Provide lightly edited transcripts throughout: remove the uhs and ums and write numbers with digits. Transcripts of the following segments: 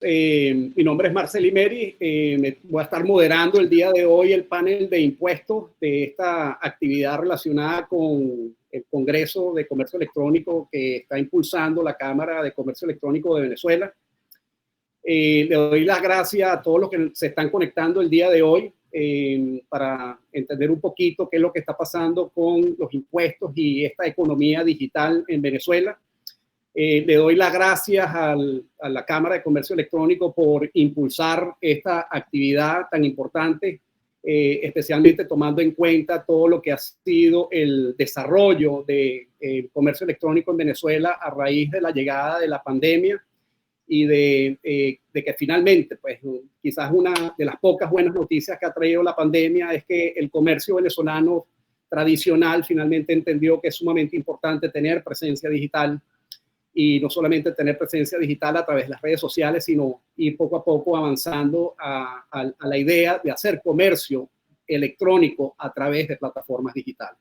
Mi nombre es Marcel Imeri. Voy a estar moderando el día de hoy el panel de impuestos de esta actividad relacionada con el Congreso de Comercio Electrónico que está impulsando la Cámara de Comercio Electrónico de Venezuela. Le doy las gracias a todos los que se están conectando el día de hoy para entender un poquito qué es lo que está pasando con los impuestos y esta economía digital en Venezuela. Le doy las gracias a la Cámara de Comercio Electrónico por impulsar esta actividad tan importante, especialmente tomando en cuenta todo lo que ha sido el desarrollo del comercio electrónico en Venezuela a raíz de la llegada de la pandemia y de que finalmente, pues quizás una de las pocas buenas noticias que ha traído la pandemia es que el comercio venezolano tradicional finalmente entendió que es sumamente importante tener presencia digital. Y no solamente tener presencia digital a través de las redes sociales, sino ir poco a poco avanzando a la idea de hacer comercio electrónico a través de plataformas digitales.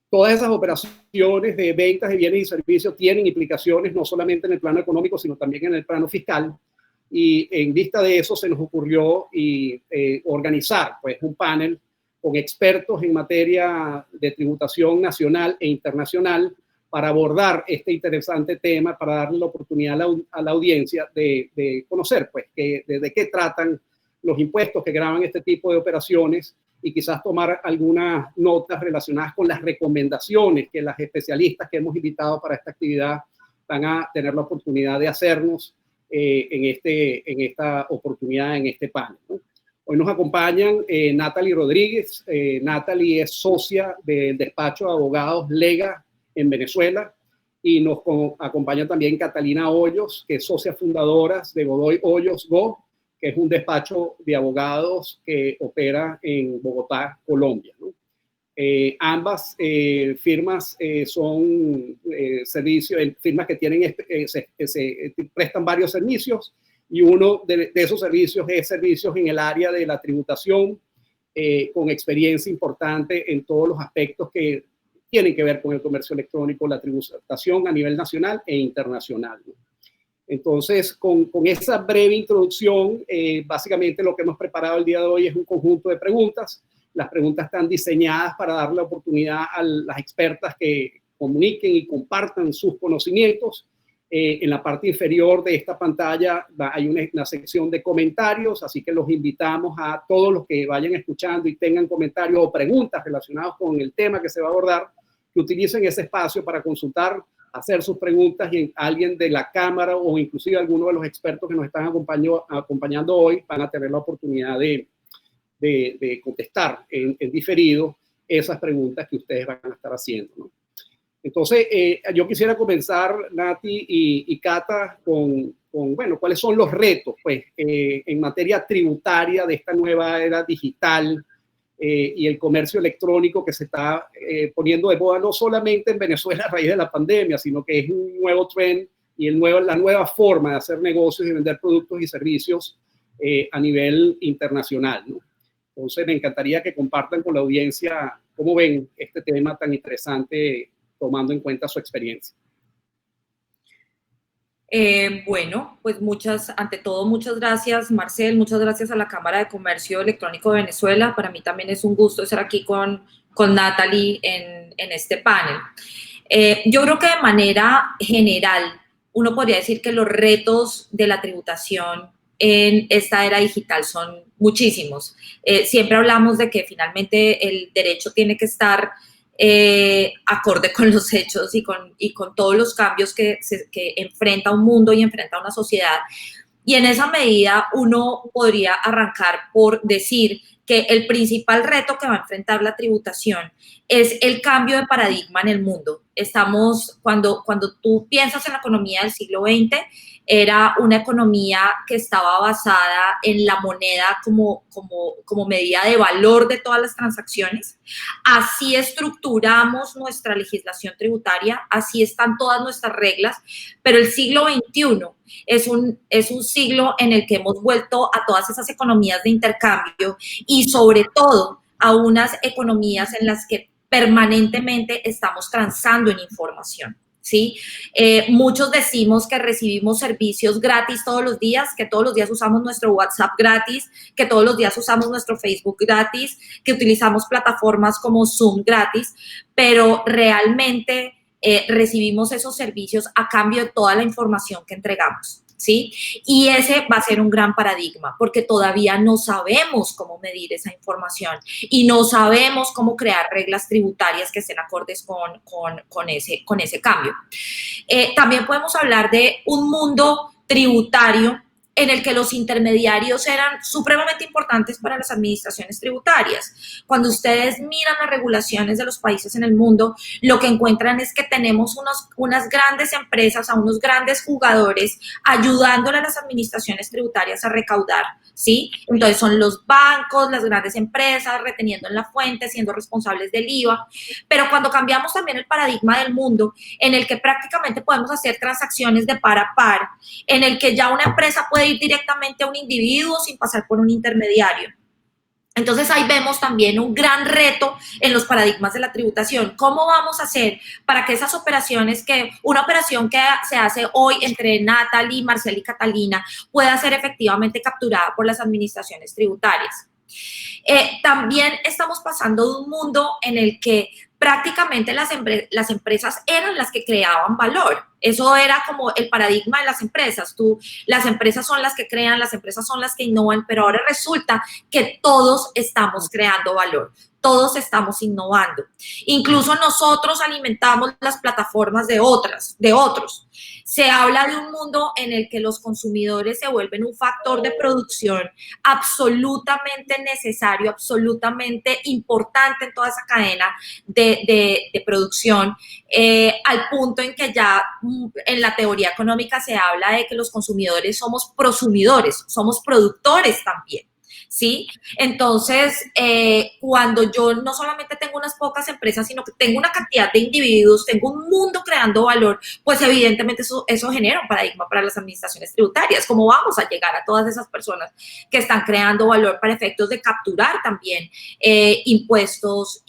Todas esas operaciones de ventas de bienes y servicios tienen implicaciones no solamente en el plano económico, sino también en el plano fiscal. Y en vista de eso se nos ocurrió organizar pues, un panel con expertos en materia de tributación nacional e internacional para abordar este interesante tema, para darle la oportunidad a la audiencia de conocer pues, de qué tratan los impuestos que graban este tipo de operaciones y quizás tomar algunas notas relacionadas con las recomendaciones que las especialistas que hemos invitado para esta actividad van a tener la oportunidad de hacernos en esta oportunidad, en este panel, ¿no? Hoy nos acompañan Natalie Rodríguez. Natalie es socia del despacho de abogados Lega en Venezuela, y nos acompaña también Catalina Hoyos, que es socia fundadora de Godoy Hoyos Go, que es un despacho de abogados que opera en Bogotá, Colombia, ¿no? Ambas firmas son firmas que tienen se prestan varios servicios, y uno de esos servicios es servicios en el área de la tributación, con experiencia importante en todos los aspectos que tienen que ver con el comercio electrónico, la tributación a nivel nacional e internacional, ¿no? Entonces, con esa breve introducción, básicamente lo que hemos preparado el día de hoy es un conjunto de preguntas. Las preguntas están diseñadas para darle la oportunidad a las expertas que comuniquen y compartan sus conocimientos. En la parte inferior de esta pantalla hay una sección de comentarios, así que los invitamos a todos los que vayan escuchando y tengan comentarios o preguntas relacionados con el tema que se va a abordar, que utilicen ese espacio para consultar, hacer sus preguntas, y alguien de la Cámara o inclusive alguno de los expertos que nos están acompañando hoy van a tener la oportunidad de contestar en diferido esas preguntas que ustedes van a estar haciendo, ¿no? Entonces, yo quisiera comenzar, Nati y Cata, bueno, ¿cuáles son los retos pues, en materia tributaria de esta nueva era digital y el comercio electrónico que se está poniendo de moda no solamente en Venezuela a raíz de la pandemia, sino que es un nuevo trend y la nueva forma de hacer negocios y vender productos y servicios a nivel internacional, ¿no? Entonces, me encantaría que compartan con la audiencia cómo ven este tema tan interesante, tomando en cuenta su experiencia. Bueno, pues ante todo, muchas gracias, Marcel, muchas gracias a la Cámara de Comercio Electrónico de Venezuela. Para mí también es un gusto estar aquí con Natalie en este panel. Yo creo que de manera general, uno podría decir que los retos de la tributación en esta era digital son muchísimos. Siempre hablamos de que finalmente el derecho tiene que estar acorde con los hechos y con todos los cambios que enfrenta un mundo y enfrenta una sociedad. Y en esa medida uno podría arrancar por decir que el principal reto que va a enfrentar la tributación es el cambio de paradigma en el mundo. Cuando tú piensas en la economía del siglo XX, era una economía que estaba basada en la moneda como medida de valor de todas las transacciones. Así estructuramos nuestra legislación tributaria, así están todas nuestras reglas, pero el siglo XXI es un siglo en el que hemos vuelto a todas esas economías de intercambio y sobre todo a unas economías en las que permanentemente estamos transando en información. ¿sí? Muchos decimos que recibimos servicios gratis todos los días, que todos los días usamos nuestro WhatsApp gratis, que todos los días usamos nuestro Facebook gratis, que utilizamos plataformas como Zoom gratis, pero realmente recibimos esos servicios a cambio de toda la información que entregamos, ¿sí? Y ese va a ser un gran paradigma, porque todavía no sabemos cómo medir esa información y no sabemos cómo crear reglas tributarias que estén acordes con ese cambio. También podemos hablar de un mundo tributario en el que los intermediarios eran supremamente importantes para las administraciones tributarias. Cuando ustedes miran las regulaciones de los países en el mundo, lo que encuentran es que tenemos unas grandes empresas, a unos grandes jugadores ayudándole a las administraciones tributarias a recaudar, ¿sí? Entonces son los bancos, las grandes empresas reteniendo en la fuente, siendo responsables del IVA. Pero cuando cambiamos también el paradigma del mundo, en el que prácticamente podemos hacer transacciones de par a par, en el que ya una empresa puede ir directamente a un individuo sin pasar por un intermediario. Entonces ahí vemos también un gran reto en los paradigmas de la tributación. ¿Cómo vamos a hacer para que esas operaciones, una operación que se hace hoy entre Natalie, Marcel y Catalina, pueda ser efectivamente capturada por las administraciones tributarias? También estamos pasando de un mundo en el que prácticamente las empresas eran las que creaban valor. Eso era como el paradigma de las empresas. Las empresas son las que crean, las empresas son las que innovan, pero ahora resulta que todos estamos creando valor. Todos estamos innovando. Incluso nosotros alimentamos las plataformas de otros. Se habla de un mundo en el que los consumidores se vuelven un factor de producción absolutamente necesario, absolutamente importante en toda esa cadena de producción, al punto en que ya en la teoría económica se habla de que los consumidores somos prosumidores, somos productores también. ¿Sí? Entonces, cuando yo no solamente tengo unas pocas empresas, sino que tengo una cantidad de individuos, tengo un mundo creando valor, pues evidentemente eso genera un paradigma para las administraciones tributarias. ¿Cómo vamos a llegar a todas esas personas que están creando valor para efectos de capturar también impuestos,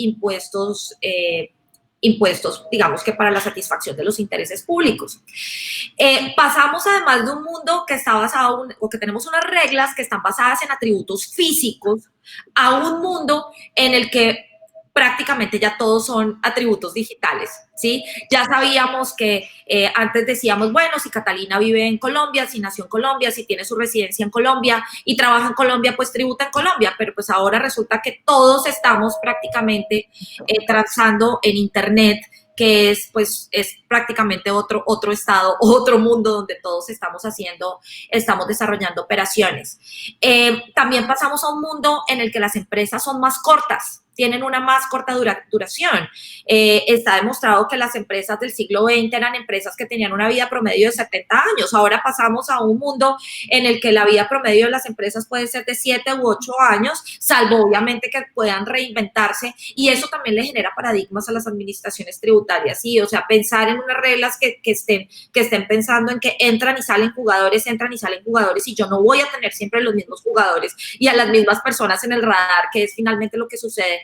digamos que para la satisfacción de los intereses públicos? Pasamos además de un mundo que está basado, o que tenemos unas reglas que están basadas en atributos físicos, a un mundo en el que prácticamente ya todos son atributos digitales, ¿sí? Ya sabíamos que antes decíamos, bueno, si Catalina vive en Colombia, si nació en Colombia, si tiene su residencia en Colombia y trabaja en Colombia, pues tributa en Colombia, pero pues ahora resulta que todos estamos prácticamente transando en Internet, que es prácticamente otro estado, otro mundo donde todos estamos desarrollando operaciones. También pasamos a un mundo en el que las empresas son más cortas, tienen una más corta duración. Está demostrado que las empresas del siglo XX eran empresas que tenían una vida promedio de 70 años. Ahora pasamos a un mundo en el que la vida promedio de las empresas puede ser de 7 u 8 años, salvo obviamente que puedan reinventarse, y eso también le genera paradigmas a las administraciones tributarias, ¿sí? O sea, pensar en unas reglas que estén pensando en que entran y salen jugadores, y yo no voy a tener siempre los mismos jugadores y a las mismas personas en el radar, que es finalmente lo que sucede.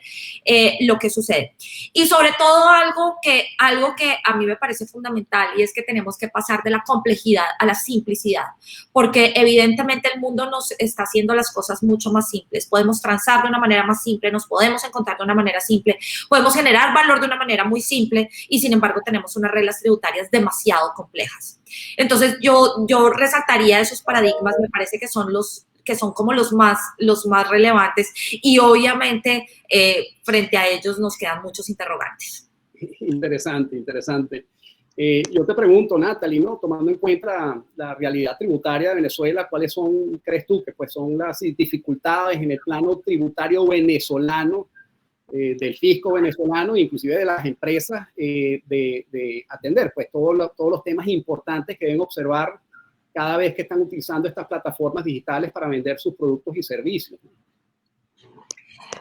Y sobre todo algo que a mí me parece fundamental, y es que tenemos que pasar de la complejidad a la simplicidad, porque evidentemente el mundo nos está haciendo las cosas mucho más simples. Podemos transar de una manera más simple, nos podemos encontrar de una manera simple, podemos generar valor de una manera muy simple, y sin embargo tenemos unas reglas tributarias demasiado complejas. Entonces yo resaltaría esos paradigmas, me parece que son como los más relevantes, y obviamente frente a ellos nos quedan muchos interrogantes. Interesante. Yo te pregunto, Natalie, ¿no? Tomando en cuenta la realidad tributaria de Venezuela, ¿cuáles crees tú que son las dificultades en el plano tributario venezolano, del fisco venezolano, inclusive de las empresas, de atender pues todos los temas importantes que deben observar cada vez que están utilizando estas plataformas digitales para vender sus productos y servicios?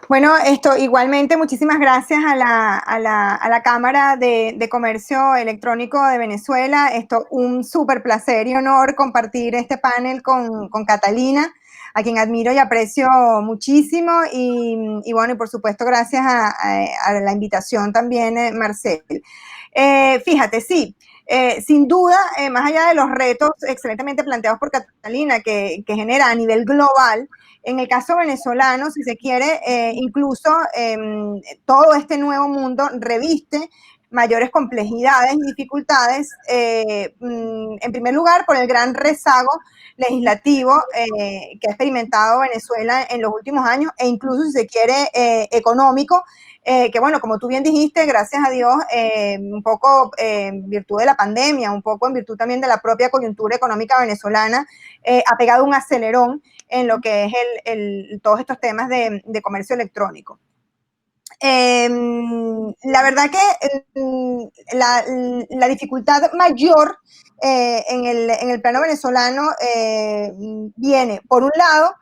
Bueno, igualmente, muchísimas gracias a la Cámara de Comercio Electrónico de Venezuela. Un súper placer y honor compartir este panel con Catalina, a quien admiro y aprecio muchísimo. Y bueno, y por supuesto, gracias a la invitación también, Marcel. Fíjate, sí. Sin duda, más allá de los retos excelentemente planteados por Catalina, que genera a nivel global, en el caso venezolano, si se quiere, incluso todo este nuevo mundo reviste mayores complejidades y dificultades, en primer lugar, por el gran rezago legislativo que ha experimentado Venezuela en los últimos años, e incluso, si se quiere, económico, que bueno, como tú bien dijiste, gracias a Dios, un poco en virtud de la pandemia, un poco en virtud también de la propia coyuntura económica venezolana, ha pegado un acelerón en lo que es todos estos temas de comercio electrónico. La verdad que la dificultad mayor en el plano venezolano viene, por un lado,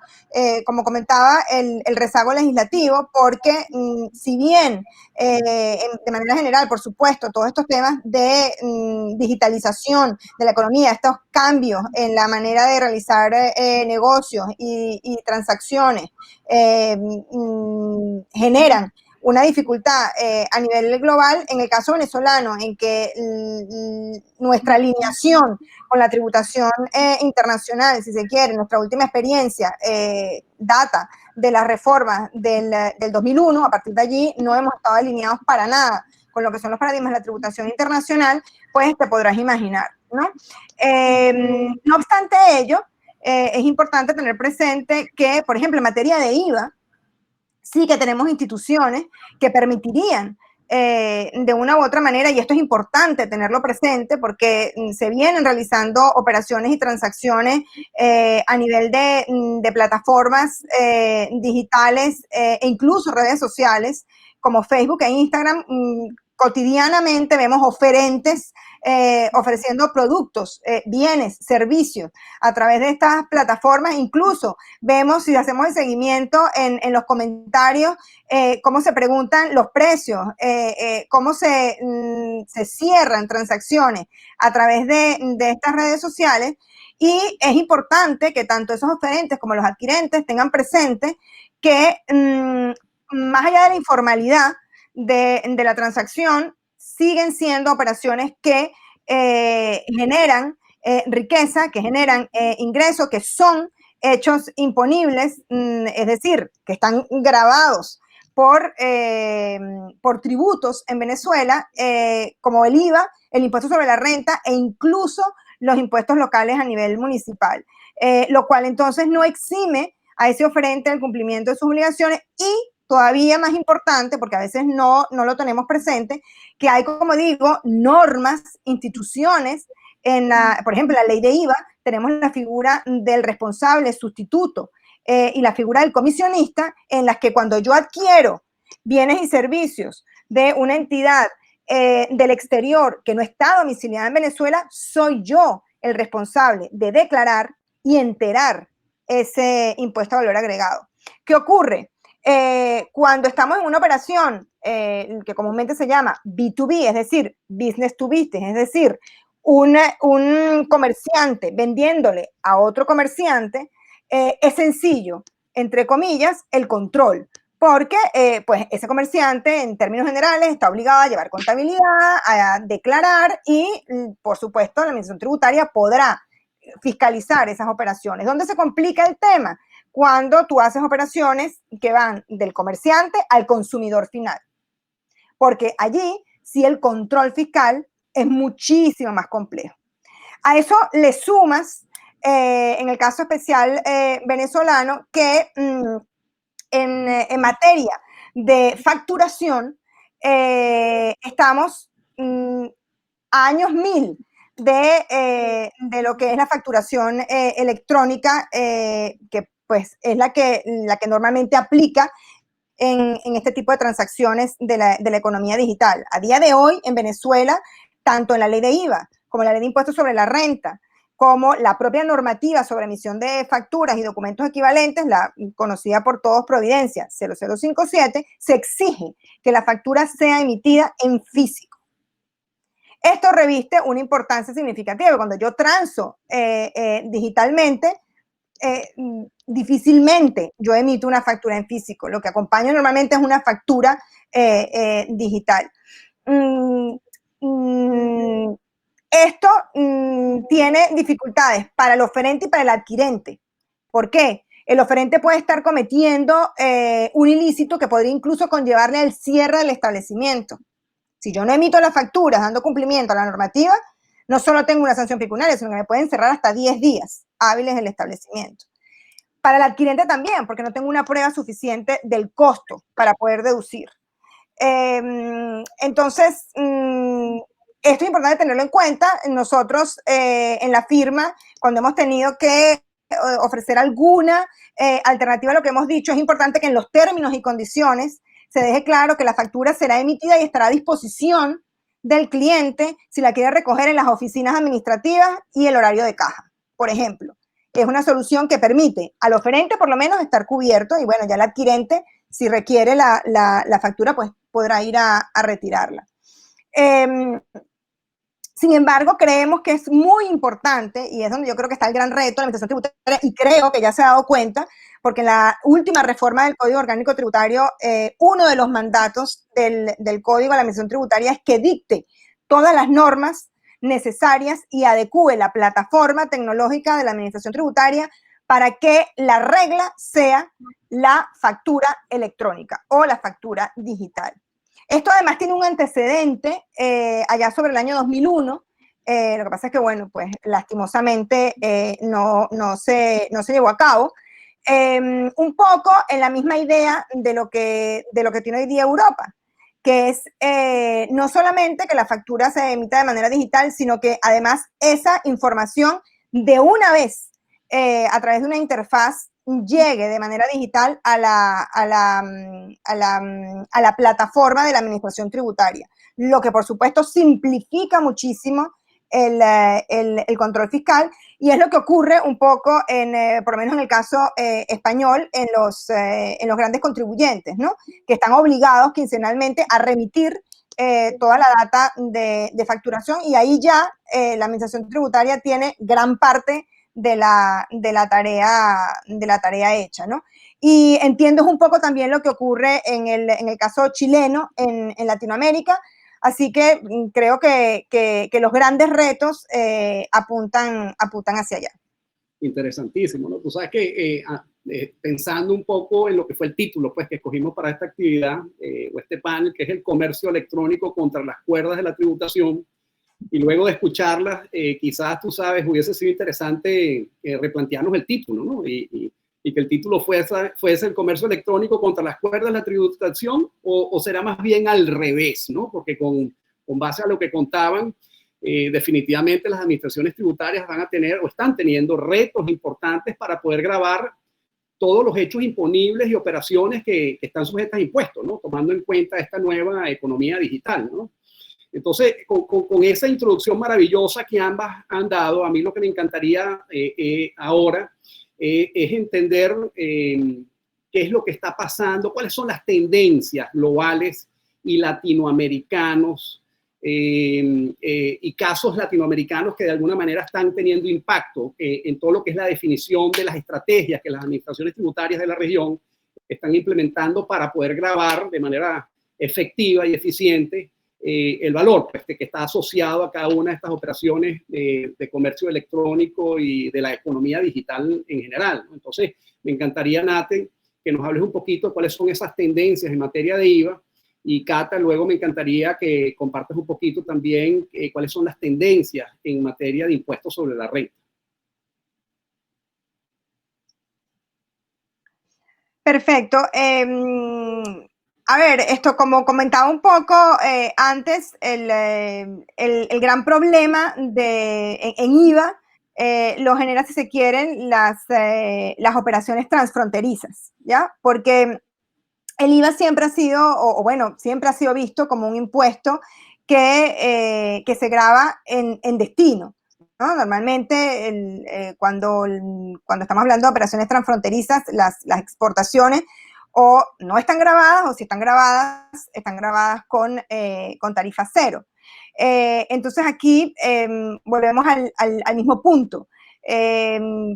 como comentaba, el rezago legislativo, porque si bien de manera general, por supuesto, todos estos temas de digitalización de la economía, estos cambios en la manera de realizar negocios y transacciones generan una dificultad a nivel global, en el caso venezolano, en que nuestra alineación con la tributación internacional, si se quiere, nuestra última experiencia data de las reformas del 2001, a partir de allí no hemos estado alineados para nada con lo que son los paradigmas de la tributación internacional, pues te podrás imaginar, ¿no? No obstante ello, es importante tener presente que, por ejemplo, en materia de IVA, sí que tenemos instituciones que permitirían de una u otra manera, y esto es importante tenerlo presente porque se vienen realizando operaciones y transacciones a nivel de plataformas digitales e incluso redes sociales como Facebook e Instagram. Cotidianamente vemos oferentes ofreciendo productos, bienes, servicios a través de estas plataformas. Incluso vemos, si hacemos el seguimiento en los comentarios, cómo se preguntan los precios, cómo se cierran transacciones a través de estas redes sociales. Y es importante que tanto esos oferentes como los adquirentes tengan presente que más allá de la informalidad de la transacción, siguen siendo operaciones que generan riqueza, que generan ingresos, que son hechos imponibles, es decir, que están grabados por tributos en Venezuela, como el IVA, el impuesto sobre la renta e incluso los impuestos locales a nivel municipal, lo cual entonces no exime a ese oferente del cumplimiento de sus obligaciones. Y todavía más importante, porque a veces no lo tenemos presente, que hay, como digo, normas, instituciones, por ejemplo, en la ley de IVA, tenemos la figura del responsable sustituto y la figura del comisionista, en las que cuando yo adquiero bienes y servicios de una entidad del exterior que no está domiciliada en Venezuela, soy yo el responsable de declarar y enterar ese impuesto a valor agregado. ¿Qué ocurre? Cuando estamos en una operación que comúnmente se llama B2B, es decir, business to business, es decir, un comerciante vendiéndole a otro comerciante, es sencillo, entre comillas, el control, porque pues ese comerciante, en términos generales, está obligado a llevar contabilidad, a declarar y, por supuesto, la administración tributaria podrá fiscalizar esas operaciones. ¿Dónde se complica el tema? Cuando tú haces operaciones que van del comerciante al consumidor final, porque allí sí el control fiscal es muchísimo más complejo. A eso le sumas, en el caso especial venezolano, que en materia de facturación estamos a años 1000 de lo que es la facturación electrónica, que pues es la que normalmente aplica en este tipo de transacciones de la economía digital. A día de hoy, en Venezuela, tanto en la ley de IVA como en la ley de impuestos sobre la renta, como la propia normativa sobre emisión de facturas y documentos equivalentes, la conocida por todos Providencia 0057, se exige que la factura sea emitida en físico. Esto reviste una importancia significativa. Cuando yo transo digitalmente, difícilmente yo emito una factura en físico. Lo que acompaña normalmente es una factura Esto tiene dificultades para el oferente y para el adquirente. ¿Por qué? El oferente puede estar cometiendo un ilícito que podría incluso conllevarle al cierre del establecimiento. Si yo no emito las facturas dando cumplimiento a la normativa, no solo tengo una sanción pecuniaria, sino que me pueden cerrar hasta 10 días hábiles el establecimiento. Para el adquirente también, porque no tengo una prueba suficiente del costo para poder deducir. Entonces, esto es importante tenerlo en cuenta. Nosotros en la firma, cuando hemos tenido que ofrecer alguna alternativa a lo que hemos dicho, es importante que en los términos y condiciones se deje claro que la factura será emitida y estará a disposición del cliente si la quiere recoger en las oficinas administrativas y el horario de caja, por ejemplo. Es una solución que permite al oferente por lo menos estar cubierto y bueno, ya el adquirente, si requiere la factura, pues podrá ir a retirarla. Sin embargo, creemos que es muy importante, y es donde yo creo que está el gran reto de la administración tributaria, y creo que ya se ha dado cuenta, porque en la última reforma del Código Orgánico Tributario, uno de los mandatos del Código de la Administración Tributaria es que dicte todas las normas necesarias y adecúe la plataforma tecnológica de la Administración Tributaria para que la regla sea la factura electrónica o la factura digital. Esto además tiene un antecedente allá sobre el año 2001. Lo que pasa es que, bueno, pues lastimosamente no se llevó a cabo. Un poco en la misma idea de lo que tiene hoy día Europa, que es no solamente que la factura se emita de manera digital, sino que además esa información de una vez a través de una interfaz llegue de manera digital a la plataforma de la administración tributaria, lo que por supuesto simplifica muchísimo el control fiscal, y es lo que ocurre un poco, por lo menos en el caso español, en los grandes contribuyentes, ¿no? Que están obligados quincenalmente a remitir toda la data de facturación, y ahí ya la administración tributaria tiene gran parte de la tarea hecha, ¿no? Y entiendo un poco también lo que ocurre en el caso chileno en Latinoamérica, así que creo que los grandes retos apuntan hacia allá. Interesantísimo, ¿no? Tú sabes que pensando un poco en lo que fue el título pues, que escogimos para esta actividad, o este panel, que es el comercio electrónico contra las cuerdas de la tributación, y luego de escucharlas, quizás, tú sabes, hubiese sido interesante replantearnos el título, ¿no? Y que el título fuese el comercio electrónico contra las cuerdas de la tributación, o será más bien al revés, ¿no? Porque con base a lo que contaban, definitivamente las administraciones tributarias van a tener o están teniendo retos importantes para poder gravar todos los hechos imponibles y operaciones que están sujetas a impuestos, ¿no? Tomando en cuenta esta nueva economía digital, ¿no? Entonces, con esa introducción maravillosa que ambas han dado, a mí lo que me encantaría ahora es entender qué es lo que está pasando, cuáles son las tendencias globales y latinoamericanos y casos latinoamericanos que de alguna manera están teniendo impacto en todo lo que es la definición de las estrategias que las administraciones tributarias de la región están implementando para poder gravar de manera efectiva y eficiente el valor pues, que está asociado a cada una de estas operaciones de comercio electrónico y de la economía digital en general, ¿no? Entonces, me encantaría, Nate, que nos hables un poquito de cuáles son esas tendencias en materia de IVA, y Cata, luego me encantaría que compartas un poquito también cuáles son las tendencias en materia de impuestos sobre la renta. Perfecto. A ver, esto como comentaba un poco antes, el gran problema en IVA lo genera, si se quieren, las operaciones transfronterizas, ¿ya? Porque el IVA siempre ha sido, siempre ha sido visto como un impuesto que se grava en destino, ¿no? Normalmente, cuando estamos hablando de operaciones transfronterizas, las exportaciones o no están grabadas, o si están grabadas con tarifa cero. Entonces aquí volvemos al mismo punto.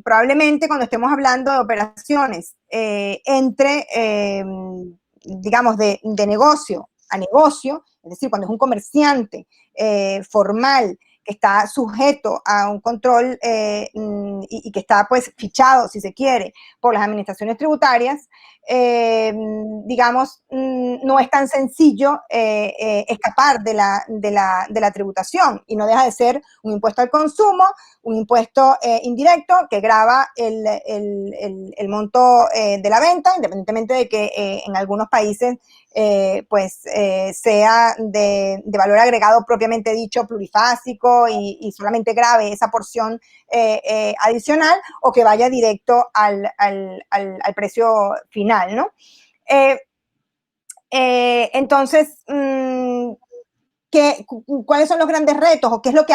Probablemente cuando estemos hablando de operaciones digamos, de negocio a negocio, es decir, cuando es un comerciante formal que está sujeto a un control y que está pues fichado, si se quiere, por las administraciones tributarias, digamos, no es tan sencillo escapar de la tributación, y no deja de ser un impuesto al consumo, un impuesto indirecto que grava el monto de la venta, independientemente de que en algunos países sea de valor agregado propiamente dicho, plurifásico, y solamente grave esa porción adicional, o que vaya directo al precio final, ¿no? Entonces, ¿cuáles son los grandes retos, o qué es lo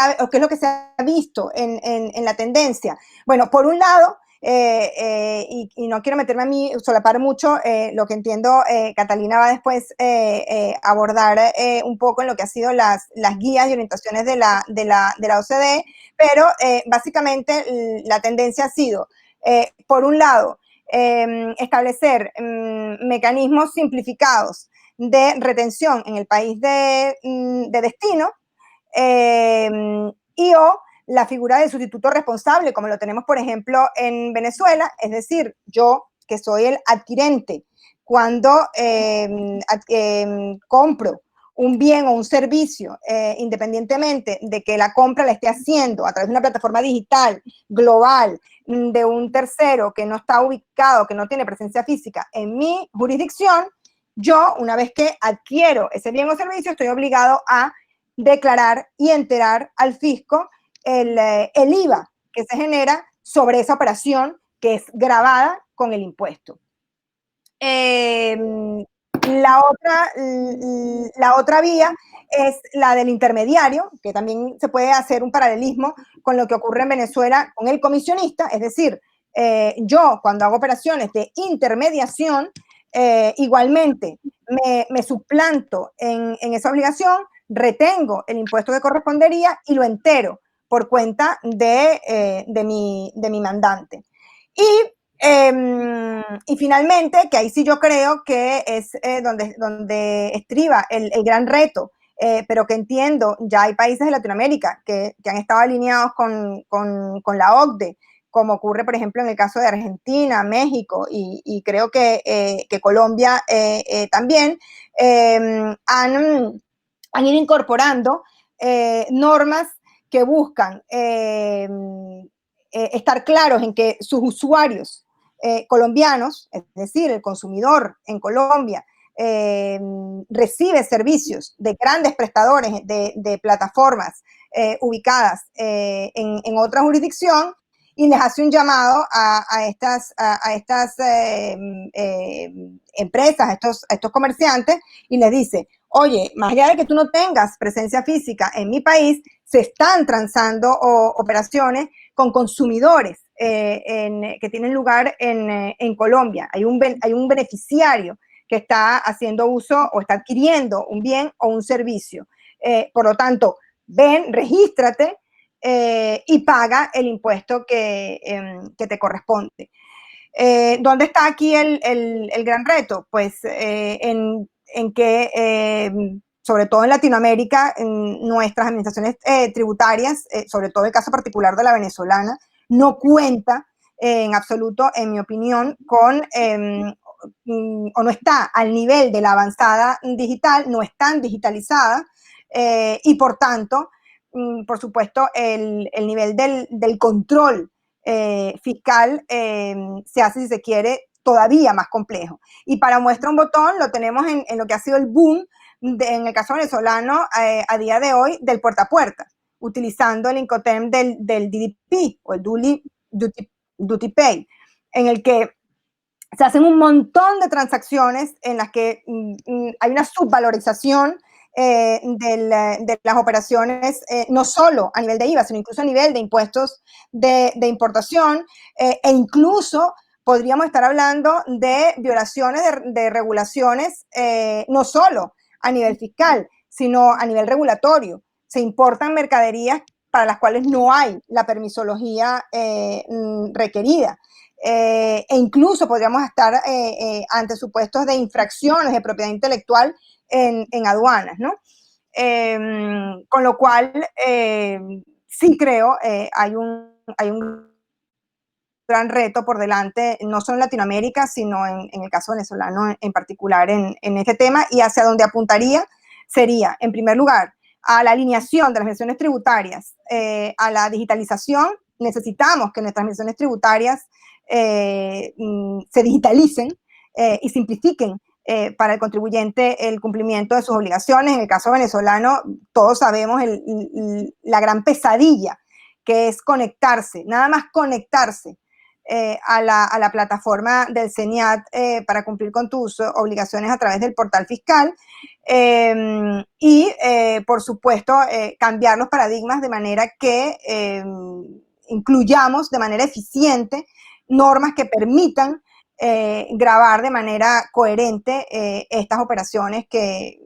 que se ha visto en la tendencia? Bueno, por un lado, y no quiero meterme a mí, solapar mucho, lo que entiendo, Catalina va después abordar un poco en lo que ha sido las guías y orientaciones de la OCDE, pero básicamente la tendencia ha sido, por un lado, establecer mecanismos simplificados de retención en el país de destino, y o la figura del sustituto responsable, como lo tenemos, por ejemplo, en Venezuela, es decir, yo, que soy el adquirente, cuando compro un bien o un servicio, independientemente de que la compra la esté haciendo a través de una plataforma digital global de un tercero que no está ubicado, que no tiene presencia física en mi jurisdicción, yo, una vez que adquiero ese bien o servicio, estoy obligado a declarar y enterar al fisco el IVA que se genera sobre esa operación, que es gravada con el impuesto. La otra vía es la del intermediario, que también se puede hacer un paralelismo con lo que ocurre en Venezuela con el comisionista, es decir, yo cuando hago operaciones de intermediación, igualmente me suplanto en esa obligación, retengo el impuesto que correspondería y lo entero por cuenta de mi mandante. Y finalmente, que ahí sí yo creo que es donde estriba el gran reto, pero que entiendo, ya hay países de Latinoamérica que han estado alineados con la OCDE, como ocurre, por ejemplo, en el caso de Argentina, México, y creo que Colombia también, han ido incorporando normas que buscan estar claros en que sus usuarios colombianos, es decir, el consumidor en Colombia, recibe servicios de grandes prestadores de plataformas ubicadas en otra jurisdicción, y les hace un llamado a estas empresas, a estos comerciantes, y les dice: oye, más allá de que tú no tengas presencia física en mi país, se están transando operaciones con consumidores que tienen lugar en Colombia. Hay un beneficiario que está haciendo uso o está adquiriendo un bien o un servicio. Por lo tanto, ven, regístrate y paga el impuesto que te corresponde. ¿Dónde está aquí el gran reto? Pues en que, sobre todo en Latinoamérica, nuestras administraciones tributarias, sobre todo el caso particular de la venezolana, no cuenta en absoluto, en mi opinión, con o no está al nivel de la avanzada digital, no están digitalizadas, y por tanto, por supuesto, el nivel del control fiscal se hace, si se quiere, todavía más complejo. Y para muestra un botón lo tenemos en lo que ha sido el boom en el caso venezolano a día de hoy del puerta a puerta, utilizando el Incoterm del DDP o el Duty Pay, en el que se hacen un montón de transacciones en las que hay una subvalorización de las operaciones, no solo a nivel de IVA, sino incluso a nivel de impuestos de importación, e incluso podríamos estar hablando de violaciones de regulaciones, no solo a nivel fiscal, sino a nivel regulatorio. Se importan mercaderías para las cuales no hay la permisología requerida. E incluso podríamos estar ante supuestos de infracciones de propiedad intelectual en aduanas, ¿no? con lo cual sí creo hay un gran reto por delante, no solo en Latinoamérica, sino en el caso venezolano en particular en este tema, y hacia donde apuntaría sería, en primer lugar, a la alineación de las administraciones tributarias, a la digitalización. Necesitamos que nuestras administraciones tributarias se digitalicen y simplifiquen para el contribuyente el cumplimiento de sus obligaciones. En el caso venezolano, todos sabemos la gran pesadilla que es conectarse, nada más conectarse a la plataforma del CENIAT para cumplir con tus obligaciones a través del portal fiscal y, por supuesto, cambiar los paradigmas de manera que incluyamos de manera eficiente normas que permitan grabar de manera coherente estas operaciones que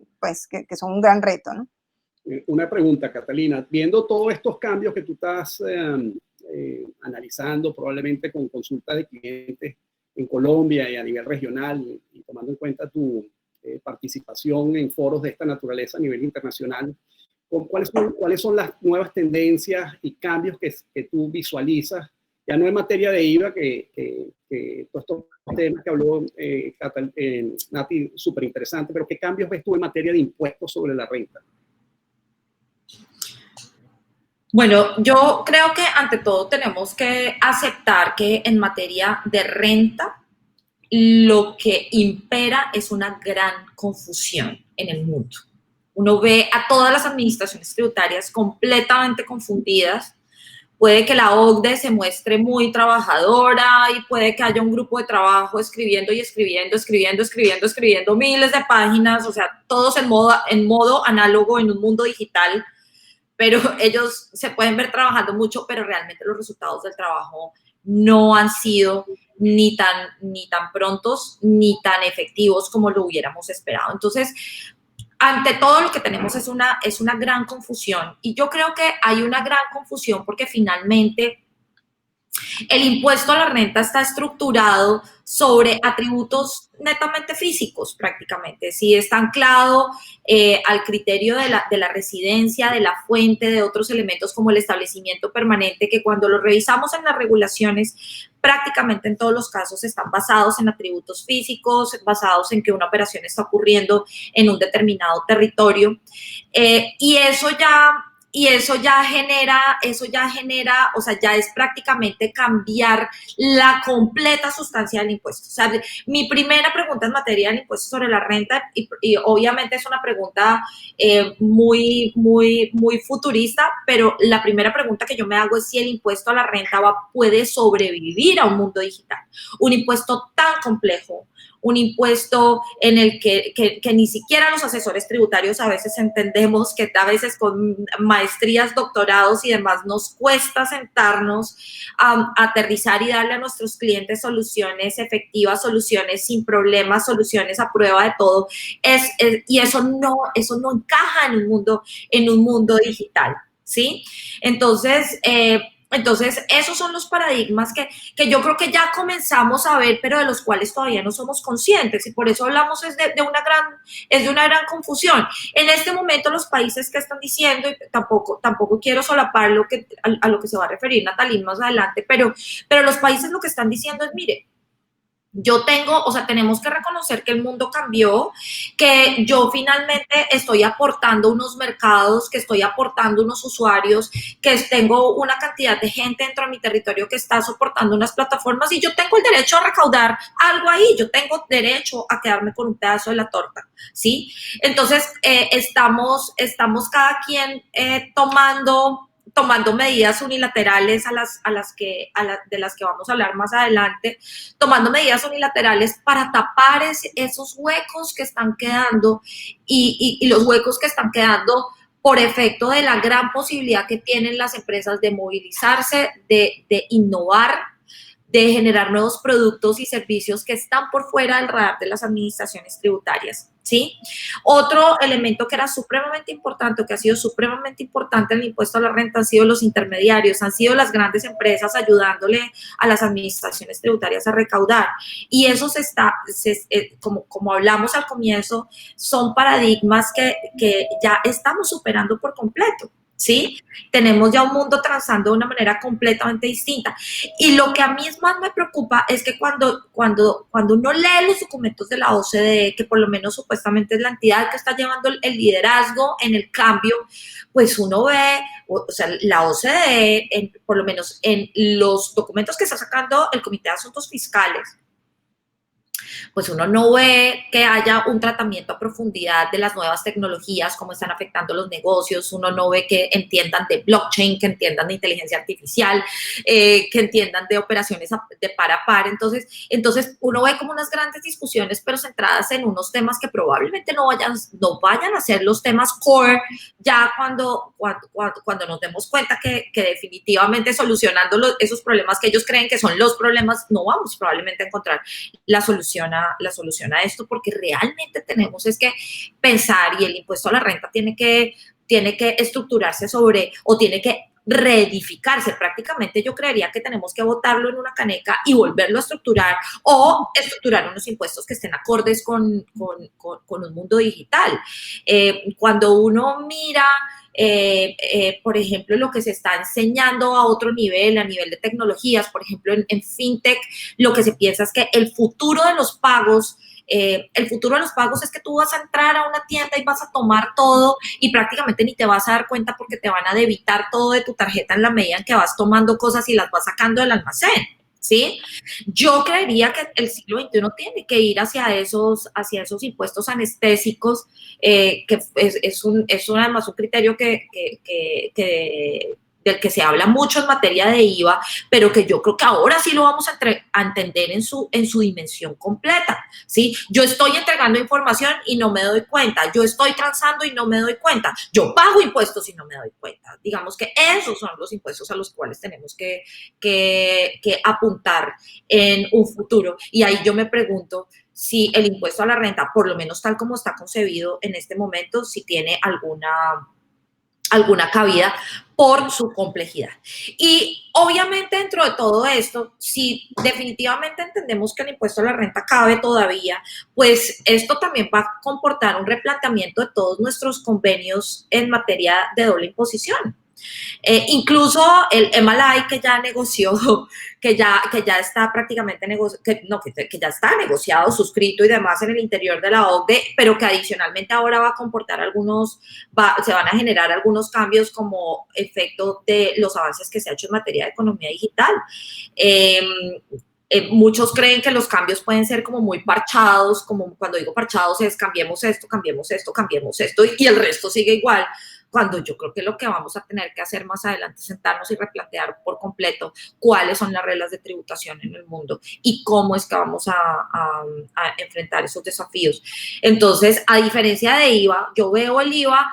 son un gran reto, ¿no? Una pregunta, Catalina. Viendo todos estos cambios que tú estás analizando, probablemente con consultas de clientes en Colombia y a nivel regional, y tomando en cuenta tu participación en foros de esta naturaleza a nivel internacional, ¿cuáles son las nuevas tendencias y cambios que tú visualizas? Ya no en materia de IVA, que todos estos temas que habló Nati, súper interesante, pero ¿qué cambios ves tú en materia de impuestos sobre la renta? Bueno, yo creo que ante todo tenemos que aceptar que en materia de renta lo que impera es una gran confusión en el mundo. Uno ve a todas las administraciones tributarias completamente confundidas. Puede que la OCDE se muestre muy trabajadora y puede que haya un grupo de trabajo escribiendo miles de páginas, o sea, todos en modo análogo en un mundo digital, pero ellos se pueden ver trabajando mucho, pero realmente los resultados del trabajo no han sido ni tan prontos ni tan efectivos como lo hubiéramos esperado. Entonces, ante todo lo que tenemos es una gran confusión, y yo creo que hay una gran confusión porque finalmente el impuesto a la renta está estructurado sobre atributos netamente físicos prácticamente. Sí, está anclado al criterio de la residencia, de la fuente, de otros elementos como el establecimiento permanente, que cuando lo revisamos en las regulaciones, prácticamente en todos los casos están basados en atributos físicos, basados en que una operación está ocurriendo en un determinado territorio. Y eso ya genera, o sea, ya es prácticamente cambiar la completa sustancia del impuesto. O sea, mi primera pregunta en materia del impuesto sobre la renta, y obviamente es una pregunta muy futurista, pero la primera pregunta que yo me hago es si el impuesto a la renta puede sobrevivir a un mundo digital. Un impuesto tan complejo, un impuesto en el que ni siquiera los asesores tributarios a veces entendemos, que a veces con maestrías, doctorados y demás nos cuesta sentarnos a aterrizar y darle a nuestros clientes soluciones efectivas, soluciones sin problemas, soluciones a prueba de todo. Y eso no encaja en un mundo digital, ¿sí? Entonces, esos son los paradigmas que yo creo que ya comenzamos a ver, pero de los cuales todavía no somos conscientes, y por eso hablamos de una gran confusión. En este momento los países que están diciendo, y tampoco quiero solapar a lo que se va a referir Natalín más adelante, pero los países lo que están diciendo es, mire, tenemos que reconocer que el mundo cambió, que yo finalmente estoy aportando unos mercados, que estoy aportando unos usuarios, que tengo una cantidad de gente dentro de mi territorio que está soportando unas plataformas, y yo tengo el derecho a recaudar algo ahí, yo tengo derecho a quedarme con un pedazo de la torta, ¿sí? Entonces, estamos cada quien tomando medidas unilaterales de las que vamos a hablar más adelante, tomando medidas unilaterales para tapar esos huecos que están quedando, y los huecos que están quedando por efecto de la gran posibilidad que tienen las empresas de movilizarse, de innovar, de generar nuevos productos y servicios que están por fuera del radar de las administraciones tributarias, ¿sí? Otro elemento que era supremamente importante, que ha sido supremamente importante en el impuesto a la renta, han sido los intermediarios, han sido las grandes empresas ayudándole a las administraciones tributarias a recaudar. Y eso como hablamos al comienzo, son paradigmas que ya estamos superando por completo, ¿sí? Tenemos ya un mundo transando de una manera completamente distinta. Y lo que a mí más me preocupa es que cuando uno lee los documentos de la OCDE, que por lo menos supuestamente es la entidad que está llevando el liderazgo en el cambio, pues uno ve, o sea, la OCDE, por lo menos en los documentos que está sacando el Comité de Asuntos Fiscales, pues uno no ve que haya un tratamiento a profundidad de las nuevas tecnologías, cómo están afectando los negocios, uno no ve que entiendan de blockchain, que entiendan de inteligencia artificial, que entiendan de operaciones de par a par. Entonces uno ve como unas grandes discusiones, pero centradas en unos temas que probablemente no vayan a ser los temas core, ya cuando nos demos cuenta que definitivamente solucionando esos problemas que ellos creen que son los problemas, no vamos probablemente a encontrar la solución a esto, porque realmente tenemos es que pensar, y el impuesto a la renta tiene que estructurarse o tiene que reedificarse. Prácticamente yo creería que tenemos que botarlo en una caneca y volverlo a estructurar, o estructurar unos impuestos que estén acordes con un mundo digital. Cuando uno mira por ejemplo, lo que se está enseñando a otro nivel, a nivel de tecnologías, por ejemplo, en FinTech, lo que se piensa es que el futuro de los pagos es que tú vas a entrar a una tienda y vas a tomar todo y prácticamente ni te vas a dar cuenta porque te van a debitar todo de tu tarjeta en la medida en que vas tomando cosas y las vas sacando del almacén, ¿sí? Yo creería que el siglo XXI tiene que ir hacia esos impuestos anestésicos, que es además un criterio del que se habla mucho en materia de IVA, pero que yo creo que ahora sí lo vamos a entender en su dimensión completa, ¿sí? Yo estoy entregando información y no me doy cuenta, yo estoy transando y no me doy cuenta, yo pago impuestos y no me doy cuenta. Digamos que esos son los impuestos a los cuales tenemos que apuntar en un futuro. Y ahí yo me pregunto si el impuesto a la renta, por lo menos tal como está concebido en este momento, si tiene alguna cabida por su complejidad. Y obviamente dentro de todo esto, si definitivamente entendemos que el impuesto a la renta cabe todavía, pues esto también va a comportar un replanteamiento de todos nuestros convenios en materia de doble imposición. Incluso el MLI que ya negoció, que ya está prácticamente que ya está negociado, suscrito y demás en el interior de la OCDE, pero que adicionalmente ahora va a comportar se van a generar algunos cambios como efecto de los avances que se ha hecho en materia de economía digital. Muchos creen que los cambios pueden ser como muy parchados, como cuando digo parchados es cambiemos esto, y el resto sigue igual, cuando yo creo que lo que vamos a tener que hacer más adelante es sentarnos y replantear por completo cuáles son las reglas de tributación en el mundo y cómo es que vamos a enfrentar esos desafíos. Entonces, a diferencia de IVA, yo veo el IVA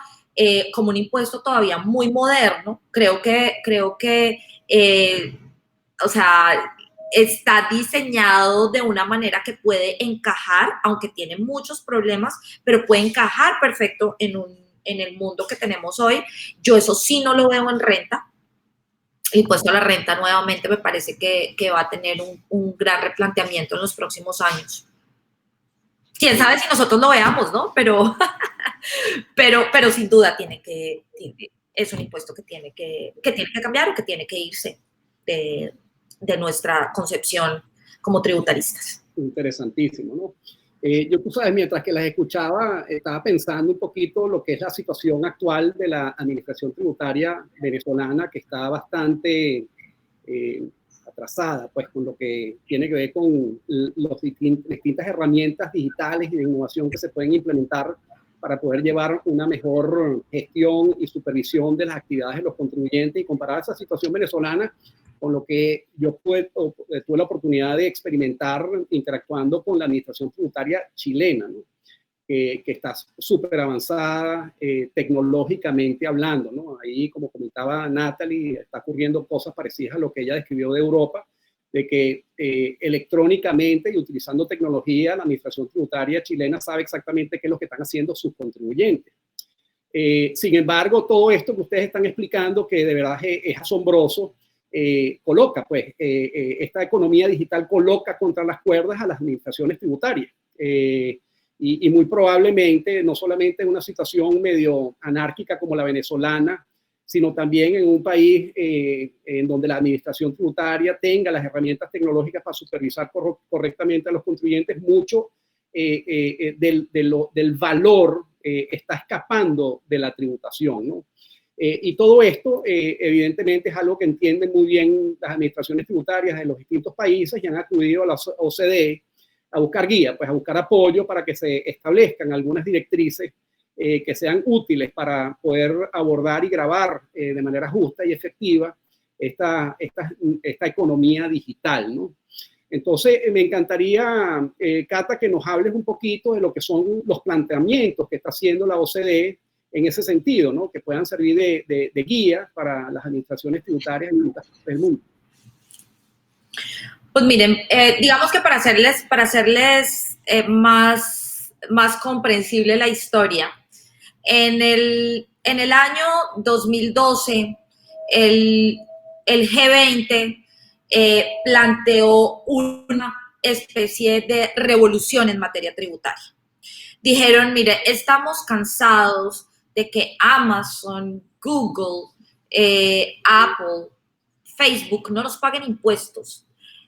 como un impuesto todavía muy moderno. Creo que o sea, está diseñado de una manera que puede encajar, aunque tiene muchos problemas, pero puede encajar perfecto en el mundo que tenemos hoy. Yo eso sí no lo veo en renta. El impuesto a la renta nuevamente me parece que va a tener un gran replanteamiento en los próximos años. Quién sabe si nosotros lo veamos, ¿no? Pero sin duda es un impuesto que tiene que cambiar o que tiene que irse de nuestra concepción como tributaristas. Interesantísimo, ¿no? Yo, tú sabes, mientras que las escuchaba, estaba pensando un poquito lo que es la situación actual de la administración tributaria venezolana, que está bastante atrasada, pues, con lo que tiene que ver con las distintas herramientas digitales y de innovación que se pueden implementar para poder llevar una mejor gestión y supervisión de las actividades de los contribuyentes, y comparar esa situación venezolana con lo que yo tuve la oportunidad de experimentar interactuando con la administración tributaria chilena, ¿no? Que está súper avanzada tecnológicamente hablando, ¿no? Ahí, como comentaba Natalie, está ocurriendo cosas parecidas a lo que ella describió de Europa. de que electrónicamente y utilizando tecnología, la administración tributaria chilena sabe exactamente qué es lo que están haciendo sus contribuyentes. Sin embargo, todo esto que ustedes están explicando, que de verdad es asombroso, coloca, pues, esta economía digital coloca contra las cuerdas a las administraciones tributarias. Y muy probablemente, no solamente en una situación medio anárquica como la venezolana, sino también en un país en donde la administración tributaria tenga las herramientas tecnológicas para supervisar correctamente a los contribuyentes, mucho del valor está escapando de la tributación, ¿no? Y todo esto, evidentemente, es algo que entienden muy bien las administraciones tributarias de los distintos países y han acudido a la OCDE a buscar guía, pues a buscar apoyo para que se establezcan algunas directrices que sean útiles para poder abordar y grabar de manera justa y efectiva esta economía digital, ¿no? Entonces, me encantaría, Cata, que nos hables un poquito de lo que son los planteamientos que está haciendo la OCDE en ese sentido, ¿no? Que puedan servir de guía para las administraciones tributarias en muchas partes del mundo. Pues miren, digamos que para hacerles más comprensible la historia, en el año 2012, el G20 planteó una especie de revolución en materia tributaria. Dijeron, mire, estamos cansados de que Amazon, Google, Apple, Facebook no nos paguen impuestos,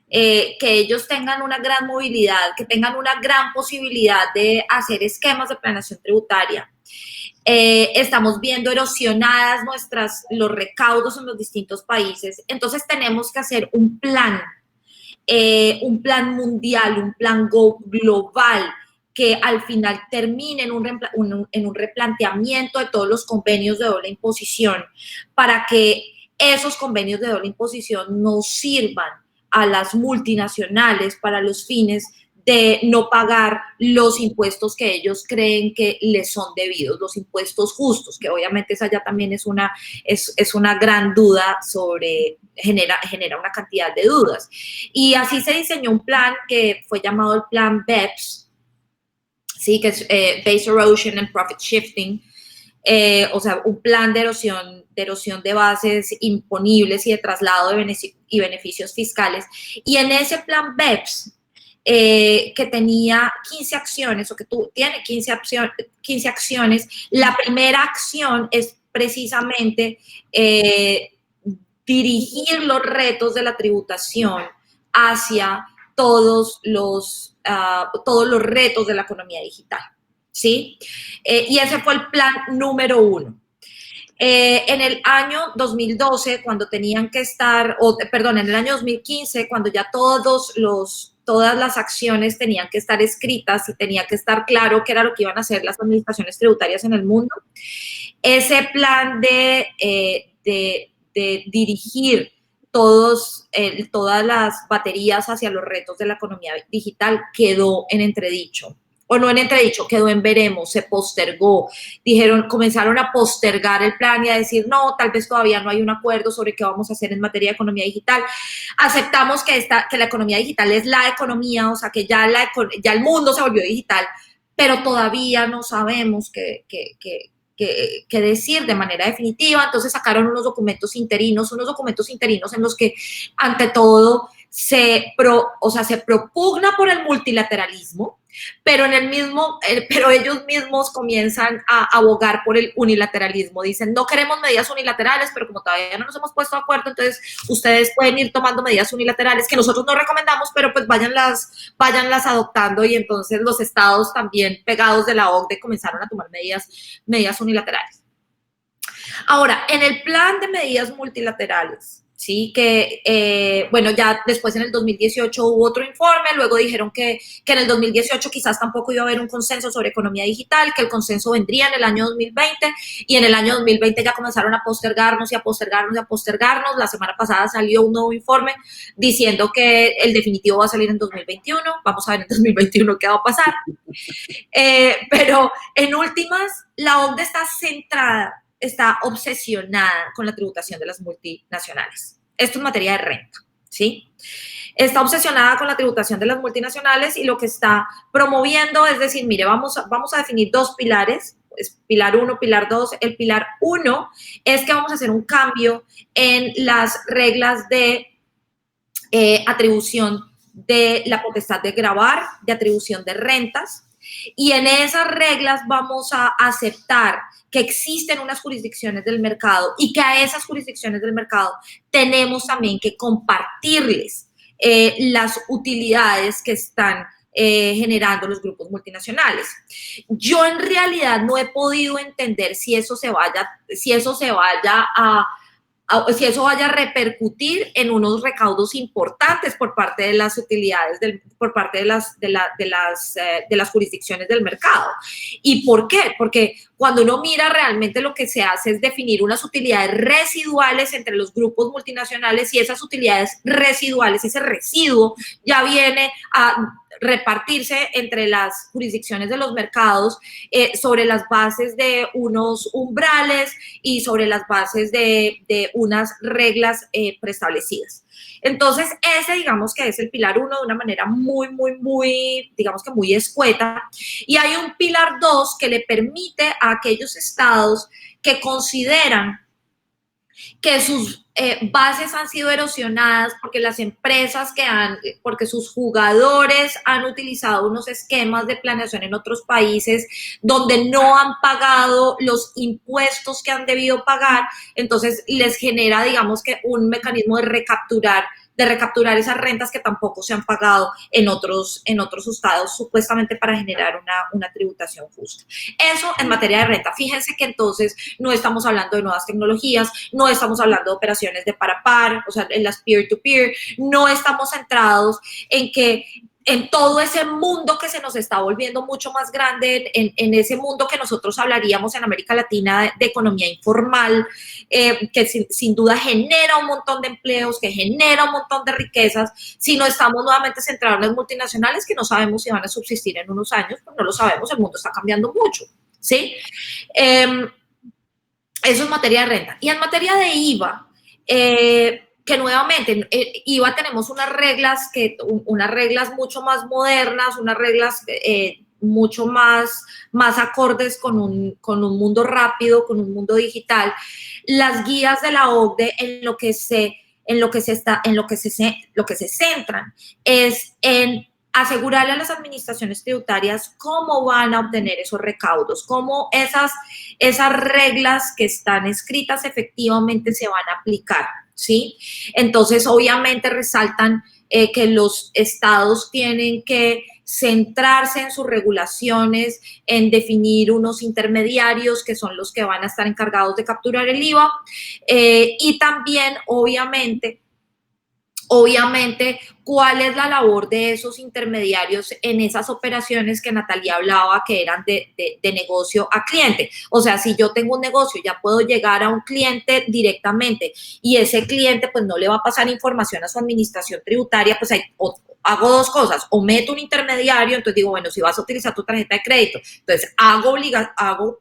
que ellos tengan una gran movilidad, que tengan una gran posibilidad de hacer esquemas de planeación tributaria. Estamos viendo erosionadas los recaudos en los distintos países, entonces tenemos que hacer un plan mundial, un plan global, que al final termine en un replanteamiento de todos los convenios de doble imposición, para que esos convenios de doble imposición no sirvan a las multinacionales para los fines de no pagar los impuestos que ellos creen que les son debidos, los impuestos justos, que obviamente esa ya también es una gran duda genera una cantidad de dudas. Y así se diseñó un plan que fue llamado el plan BEPS, ¿sí? Que es Base Erosion and Profit Shifting, o sea, un plan de erosión de bases imponibles y de traslado de beneficios fiscales. Y en ese plan BEPS, que tenía 15 acciones, o que tiene 15 acciones, la primera acción es precisamente dirigir los retos de la tributación hacia todos los retos de la economía digital, ¿sí? Y ese fue el plan número 1. En el año 2012, cuando tenían que estar, en el año 2015, cuando ya todas las acciones tenían que estar escritas y tenía que estar claro qué era lo que iban a hacer las administraciones tributarias en el mundo, ese plan de dirigir todas las baterías hacia los retos de la economía digital quedó en entredicho. O no en entredicho, quedó en veremos, se postergó. Comenzaron a postergar el plan y a decir, no, tal vez todavía no hay un acuerdo sobre qué vamos a hacer en materia de economía digital. Aceptamos que la economía digital es la economía, o sea, que ya el mundo se volvió digital, pero todavía no sabemos qué decir de manera definitiva. Entonces sacaron unos documentos interinos en los que, ante todo, se propugna por el multilateralismo, pero pero ellos mismos comienzan a abogar por el unilateralismo. Dicen, no queremos medidas unilaterales, pero como todavía no nos hemos puesto de acuerdo, entonces ustedes pueden ir tomando medidas unilaterales que nosotros no recomendamos, pero pues váyanlas adoptando. Y entonces los estados también pegados de la OCDE comenzaron a tomar medidas unilaterales. Ahora, en el plan de medidas multilaterales, sí, que, ya después en el 2018 hubo otro informe, luego dijeron que en el 2018 quizás tampoco iba a haber un consenso sobre economía digital, que el consenso vendría en el año 2020, y en el año 2020 ya comenzaron a postergarnos. La semana pasada salió un nuevo informe diciendo que el definitivo va a salir en 2021, vamos a ver en 2021 qué va a pasar. Pero en últimas, la OCDE está obsesionada con la tributación de las multinacionales. Esto es materia de renta, ¿sí? está obsesionada con la tributación de las multinacionales y lo que está promoviendo es decir, mire, vamos a definir dos pilares, pilar 1, pilar 2. El pilar 1 es que vamos a hacer un cambio en las reglas de atribución de la potestad de gravar, de atribución de rentas, y en esas reglas vamos a aceptar que existen unas jurisdicciones del mercado y que a esas jurisdicciones del mercado tenemos también que compartirles las utilidades que están generando los grupos multinacionales. Yo en realidad no he podido entender si eso vaya a repercutir en unos recaudos importantes por parte de las utilidades, por parte de las jurisdicciones del mercado. ¿Y por qué? Porque cuando uno mira realmente lo que se hace es definir unas utilidades residuales entre los grupos multinacionales y esas utilidades residuales, ese residuo ya viene a repartirse entre las jurisdicciones de los mercados sobre las bases de unos umbrales y sobre las bases de unas reglas preestablecidas. Entonces, ese digamos que es el pilar 1 de una manera muy, digamos que muy escueta. Y hay un pilar 2 que le permite a aquellos estados que consideran que sus bases han sido erosionadas porque las empresas porque sus jugadores han utilizado unos esquemas de planeación en otros países donde no han pagado los impuestos que han debido pagar, entonces les genera, digamos que un mecanismo de recapturar esas rentas que tampoco se han pagado en otros estados, supuestamente para generar una tributación justa. Eso en materia de renta. Fíjense que entonces no estamos hablando de nuevas tecnologías, no estamos hablando de operaciones de par a par, o sea, en las peer-to-peer, no estamos centrados en todo ese mundo que se nos está volviendo mucho más grande, en ese mundo que nosotros hablaríamos en América Latina de economía informal, que sin duda genera un montón de empleos, que genera un montón de riquezas, si no estamos nuevamente centrados en las multinacionales, que no sabemos si van a subsistir en unos años, pues no lo sabemos, el mundo está cambiando mucho, ¿sí? Eso es materia de renta. Y en materia de IVA, que nuevamente, IVA tenemos unas reglas mucho más modernas, unas reglas mucho más acordes con un mundo rápido, con un mundo digital. Las guías de la OCDE en lo que se centran es en asegurarle a las administraciones tributarias cómo van a obtener esos recaudos, cómo esas reglas que están escritas efectivamente se van a aplicar, ¿sí? Entonces, obviamente resaltan que los estados tienen que centrarse en sus regulaciones, en definir unos intermediarios que son los que van a estar encargados de capturar el IVA y también, obviamente, cuál es la labor de esos intermediarios en esas operaciones que Natalia hablaba que eran de negocio a cliente. O sea, si yo tengo un negocio, ya puedo llegar a un cliente directamente y ese cliente pues no le va a pasar información a su administración tributaria, pues hago dos cosas, o meto un intermediario, entonces digo, bueno, si vas a utilizar tu tarjeta de crédito, entonces hago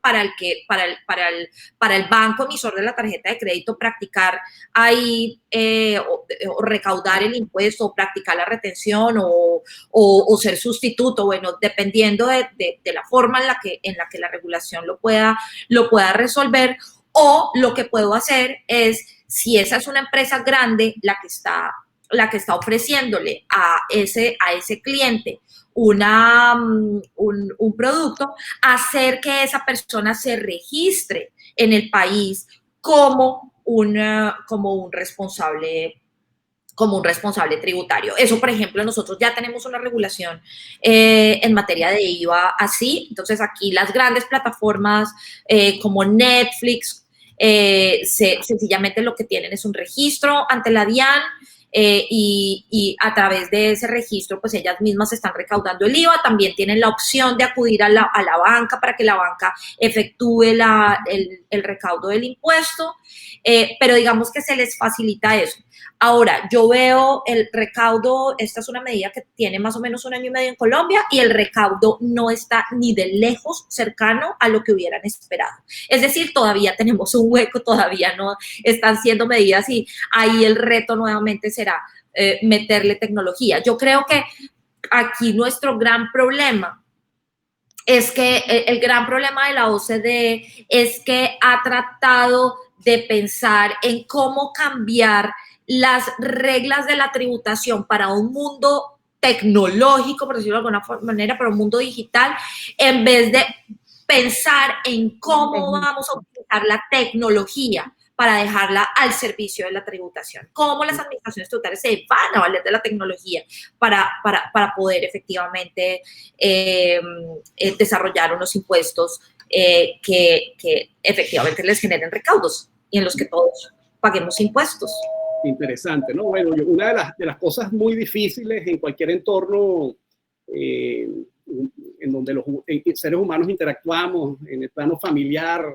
para el banco emisor de la tarjeta de crédito practicar ahí o recaudar el impuesto, o practicar la retención o ser sustituto, bueno, dependiendo de la forma en la que la regulación lo pueda resolver, o lo que puedo hacer es, si esa es una empresa grande la que está ofreciéndole a ese cliente un producto, hacer que esa persona se registre en el país como un responsable tributario. Eso, por ejemplo, nosotros ya tenemos una regulación en materia de IVA así. Entonces, aquí las grandes plataformas como Netflix, sencillamente lo que tienen es un registro ante la DIAN, y a través de ese registro, pues ellas mismas están recaudando el IVA. También tienen la opción de acudir a la banca para que la banca efectúe el recaudo del impuesto, pero digamos que se les facilita eso. Ahora, yo veo el recaudo, esta es una medida que tiene más o menos 1 año y medio en Colombia, y el recaudo no está ni de lejos cercano a lo que hubieran esperado. Es decir, todavía tenemos un hueco, todavía no están siendo medidas, y ahí el reto nuevamente será meterle tecnología. Yo creo que aquí nuestro gran problema es que el gran problema de la OCDE es que ha tratado de pensar en cómo cambiar las reglas de la tributación para un mundo tecnológico, por decirlo de alguna manera, para un mundo digital, en vez de pensar en cómo vamos a utilizar la tecnología para dejarla al servicio de la tributación. Cómo las administraciones tributarias se van a valer de la tecnología para poder efectivamente desarrollar unos impuestos que efectivamente les generen recaudos y en los que todos paguemos impuestos. Interesante, ¿no? Bueno, una de las cosas muy difíciles en cualquier entorno en donde los seres humanos interactuamos, en el plano familiar,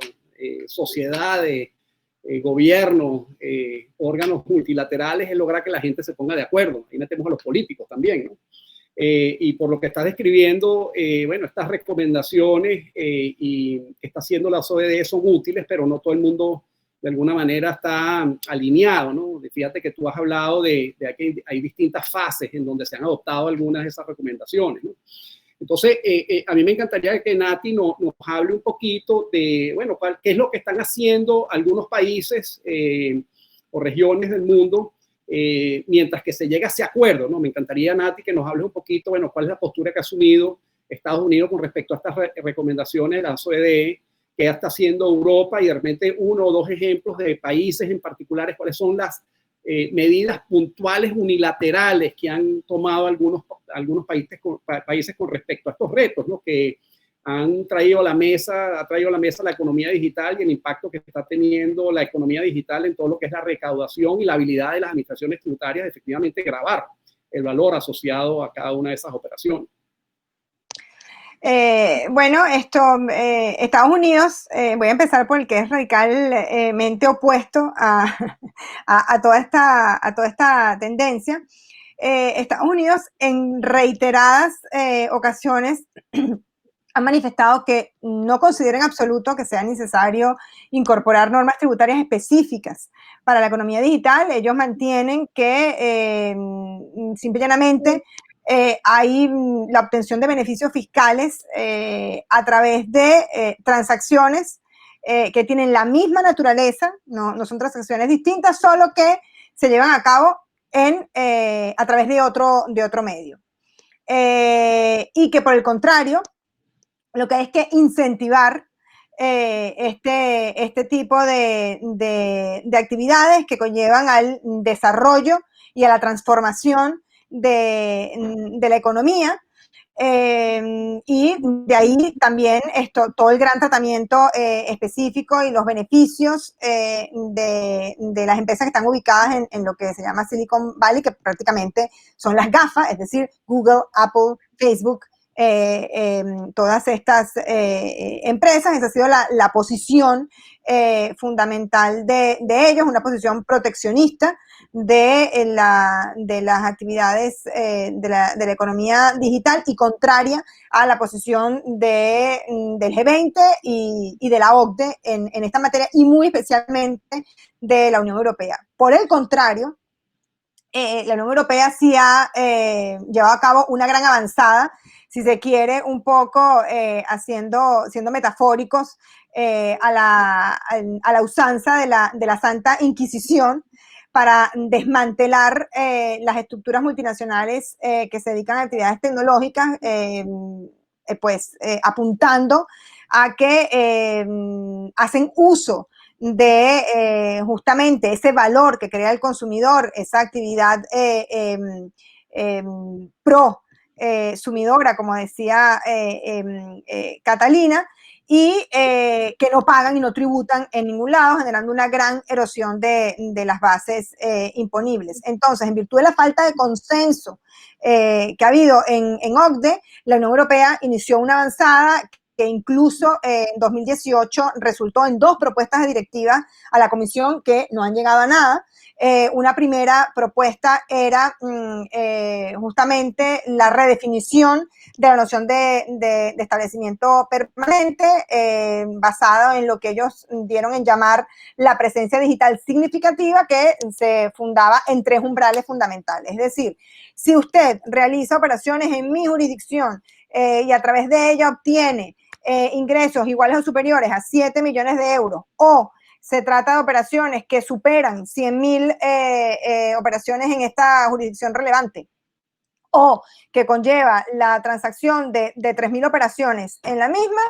sociedades, gobiernos, órganos multilaterales, es lograr que la gente se ponga de acuerdo. Ahí metemos a los políticos también, ¿no? Y por lo que estás describiendo, bueno, estas recomendaciones y que está haciendo la OCDE son útiles, pero no todo el mundo de alguna manera está alineado, ¿no? Fíjate que tú has hablado de que hay distintas fases en donde se han adoptado algunas de esas recomendaciones, ¿no? Entonces, a mí me encantaría que Nati nos hable un poquito de, bueno, qué es lo que están haciendo algunos países o regiones del mundo mientras que se llega a ese acuerdo, ¿no? Me encantaría, Nati, que nos hables un poquito, bueno, cuál es la postura que ha asumido Estados Unidos con respecto a estas recomendaciones de la OCDE, qué está haciendo Europa y de repente uno o dos ejemplos de países en particulares, cuáles son las medidas puntuales unilaterales que han tomado algunos países con respecto a estos retos, ¿no? Que han traído a la mesa, la economía digital y el impacto que está teniendo la economía digital en todo lo que es la recaudación y la habilidad de las administraciones tributarias de efectivamente gravar el valor asociado a cada una de esas operaciones. Bueno, Estados Unidos, voy a empezar por el que es radicalmente opuesto a toda esta tendencia. Estados Unidos en reiteradas ocasiones han manifestado que no consideran en absoluto que sea necesario incorporar normas tributarias específicas para la economía digital. Ellos mantienen que simple y llanamente hay la obtención de beneficios fiscales a través de transacciones que tienen la misma naturaleza, no son transacciones distintas, solo que se llevan a cabo a través de otro medio. Y que por el contrario, lo que hay es que incentivar este tipo de actividades que conllevan al desarrollo y a la transformación de la economía, y de ahí también todo el gran tratamiento específico y los beneficios de las empresas que están ubicadas en lo que se llama Silicon Valley, que prácticamente son las GAFA, es decir, Google, Apple, Facebook, todas estas empresas. Esa ha sido la posición fundamental de ellos, una posición proteccionista de las actividades de la economía digital y contraria a la posición del G20 y de la OCDE en esta materia, y muy especialmente de la Unión Europea. Por el contrario, la Unión Europea sí ha llevado a cabo una gran avanzada, si se quiere, un poco siendo metafóricos, a la usanza de la Santa Inquisición, para desmantelar las estructuras multinacionales que se dedican a actividades tecnológicas, apuntando a que hacen uso de justamente ese valor que crea el consumidor, esa actividad pro-sumidora, como decía Catalina, y que no pagan y no tributan en ningún lado, generando una gran erosión de las bases imponibles. Entonces, en virtud de la falta de consenso que ha habido en OCDE, la Unión Europea inició una avanzada que incluso en 2018 resultó en 2 propuestas de directiva a la Comisión que no han llegado a nada. Una primera propuesta era justamente la redefinición de la noción de establecimiento permanente, basada en lo que ellos dieron en llamar la presencia digital significativa, que se fundaba en 3 umbrales fundamentales. Es decir, si usted realiza operaciones en mi jurisdicción y a través de ella obtiene ingresos iguales o superiores a 7 millones de euros, o se trata de operaciones que superan 100.000 operaciones en esta jurisdicción relevante, o que conlleva la transacción de 3.000 operaciones en la misma,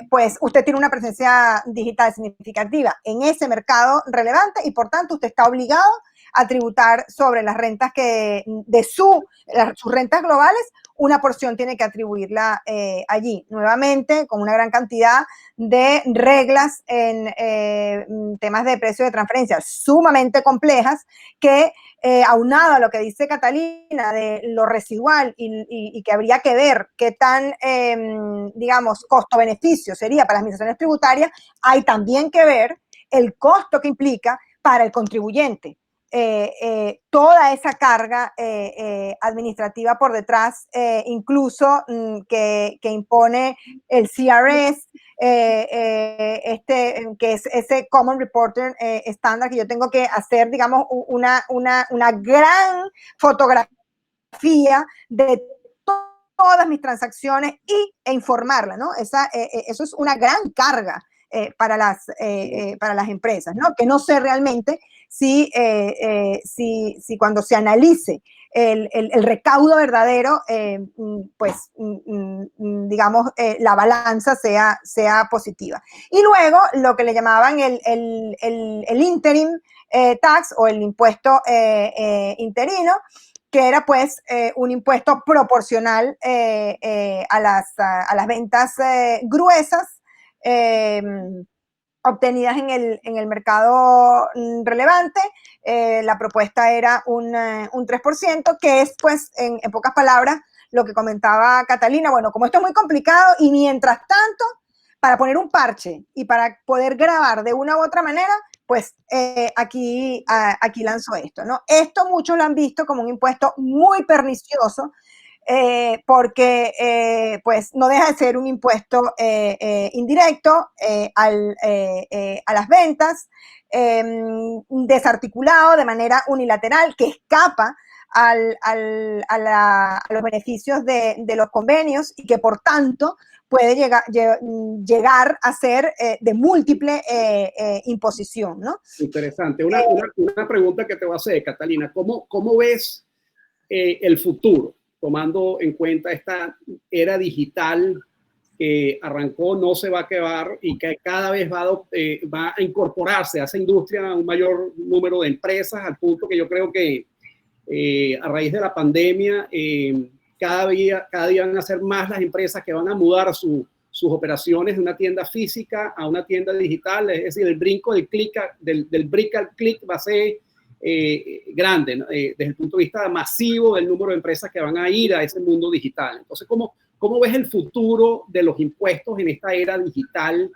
pues usted tiene una presencia digital significativa en ese mercado relevante y por tanto usted está obligado a tributar sobre las rentas de sus rentas globales, una porción tiene que atribuirla allí. Nuevamente, con una gran cantidad de reglas en temas de precio de transferencia sumamente complejas que, aunado a lo que dice Catalina de lo residual y que habría que ver qué tan, digamos, costo-beneficio sería para las administraciones tributarias, hay también que ver el costo que implica para el contribuyente. Toda esa carga administrativa por detrás, incluso que impone el CRS, que es ese Common Reporter estándar que yo tengo que hacer, digamos, una gran fotografía de todas mis transacciones e informarla, ¿no? Eso es una gran carga para las empresas, ¿no? Que no sé realmente si cuando se analice el recaudo verdadero, pues, digamos, la balanza sea positiva. Y luego, lo que le llamaban el interim tax o el impuesto interino, que era pues un impuesto proporcional a las ventas gruesas obtenidas en el mercado relevante. La propuesta era un 3%, que es, pues, en pocas palabras, lo que comentaba Catalina. Bueno, como esto es muy complicado y mientras tanto, para poner un parche y para poder grabar de una u otra manera, pues aquí lanzo esto, ¿no? Esto muchos lo han visto como un impuesto muy pernicioso, porque pues no deja de ser un impuesto indirecto a las ventas, desarticulado de manera unilateral, que escapa a los beneficios de los convenios y que por tanto puede llegar a ser de múltiple imposición, ¿no? Interesante. Una pregunta que te voy a hacer, Catalina. ¿Cómo ves el futuro, tomando en cuenta esta era digital que arrancó, no se va a acabar y que cada vez va a incorporarse a esa industria a un mayor número de empresas, al punto que yo creo que a raíz de la pandemia cada día van a ser más las empresas que van a mudar sus operaciones de una tienda física a una tienda digital? Es decir, el brinco del brick al click va a ser grande, ¿no? Desde el punto de vista masivo del número de empresas que van a ir a ese mundo digital. Entonces, ¿cómo ves el futuro de los impuestos en esta era digital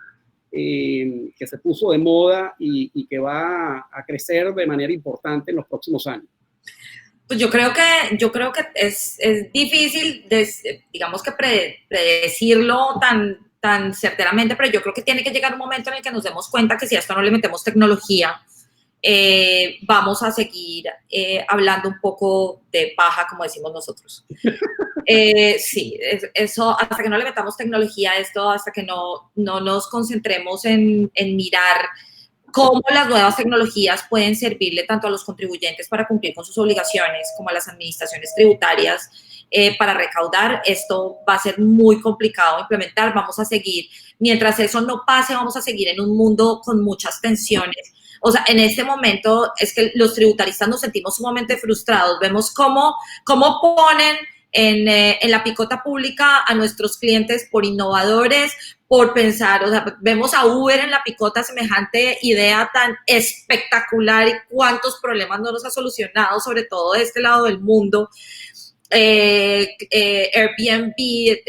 que se puso de moda y que va a crecer de manera importante en los próximos años? Pues yo creo que es difícil, digamos que predecirlo tan certeramente, pero yo creo que tiene que llegar un momento en el que nos demos cuenta que si a esto no le metemos tecnología, vamos a seguir hablando un poco de paja, como decimos nosotros. Sí, eso, hasta que no le metamos tecnología a esto, hasta que no nos concentremos en mirar cómo las nuevas tecnologías pueden servirle tanto a los contribuyentes para cumplir con sus obligaciones como a las administraciones tributarias para recaudar. Esto va a ser muy complicado de implementar. Vamos a seguir, mientras eso no pase, vamos a seguir en un mundo con muchas tensiones. O sea, en este momento es que los tributaristas nos sentimos sumamente frustrados. Vemos cómo ponen en la picota pública a nuestros clientes por innovadores, por pensar, o sea, vemos a Uber en la picota, semejante idea tan espectacular, y cuántos problemas no nos ha solucionado, sobre todo de este lado del mundo. Airbnb,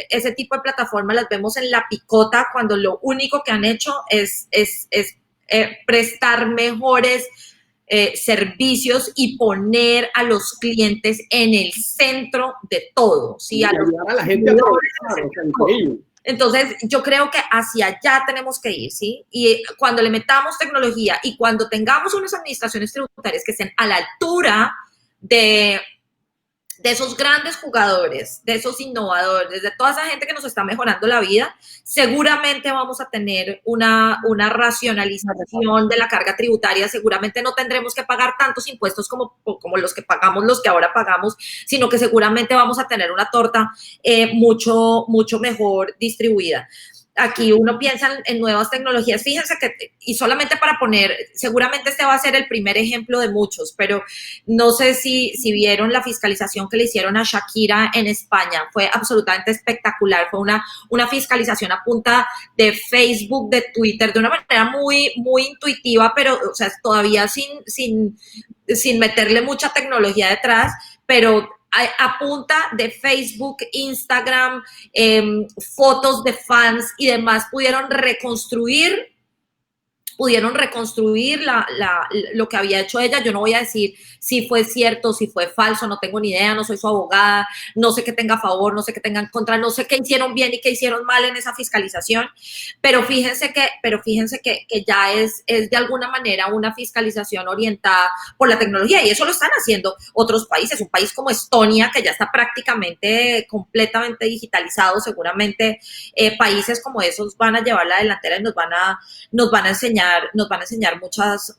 ese tipo de plataformas las vemos en la picota cuando lo único que han hecho es prestar mejores servicios y poner a los clientes en el centro de todo, ¿sí? Y ayudar a la gente a aprovechar, o sea, increíble. Entonces, yo creo que hacia allá tenemos que ir, ¿sí? Y cuando le metamos tecnología y cuando tengamos unas administraciones tributarias que estén a la altura de esos grandes jugadores, de esos innovadores, de toda esa gente que nos está mejorando la vida, seguramente vamos a tener una racionalización de la carga tributaria, seguramente no tendremos que pagar tantos impuestos como los que pagamos, los que ahora pagamos, sino que seguramente vamos a tener una torta mucho mejor distribuida. Aquí uno piensa en nuevas tecnologías. Fíjense que, y solamente para poner, seguramente este va a ser el primer ejemplo de muchos, pero no sé si vieron la fiscalización que le hicieron a Shakira en España. Fue absolutamente espectacular. Fue una fiscalización a punta de Facebook, de Twitter, de una manera muy intuitiva, pero, o sea, todavía sin meterle mucha tecnología detrás, pero a punta de Facebook, Instagram, fotos de fans y demás, pudieron reconstruir lo que había hecho ella. Yo no voy a decir si fue cierto, si fue falso, no tengo ni idea, no soy su abogada, no sé qué tenga a favor, no sé qué tenga en contra, no sé qué hicieron bien y qué hicieron mal en esa fiscalización, pero fíjense que ya es de alguna manera una fiscalización orientada por la tecnología, y eso lo están haciendo otros países. Un país como Estonia, que ya está prácticamente completamente digitalizado, seguramente países como esos van a llevar la delantera y nos van a enseñar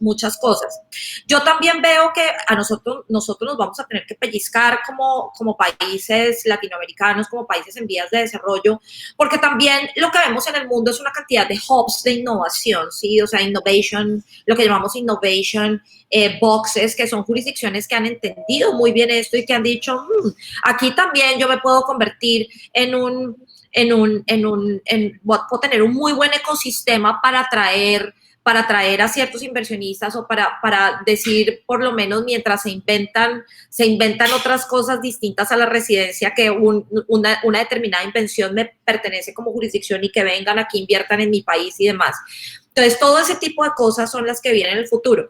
muchas cosas. Yo también veo que a nosotros nos vamos a tener que pellizcar como países latinoamericanos, como países en vías de desarrollo, porque también lo que vemos en el mundo es una cantidad de hubs de innovación, ¿sí? O sea, innovation, lo que llamamos innovation boxes, que son jurisdicciones que han entendido muy bien esto y que han dicho, aquí también yo me puedo convertir puedo tener un muy buen ecosistema para atraer a ciertos inversionistas, o para decir, por lo menos mientras se inventan otras cosas distintas a la residencia, que una determinada invención me pertenece como jurisdicción y que vengan aquí, inviertan en mi país y demás. Entonces, todo ese tipo de cosas son las que vienen en el futuro.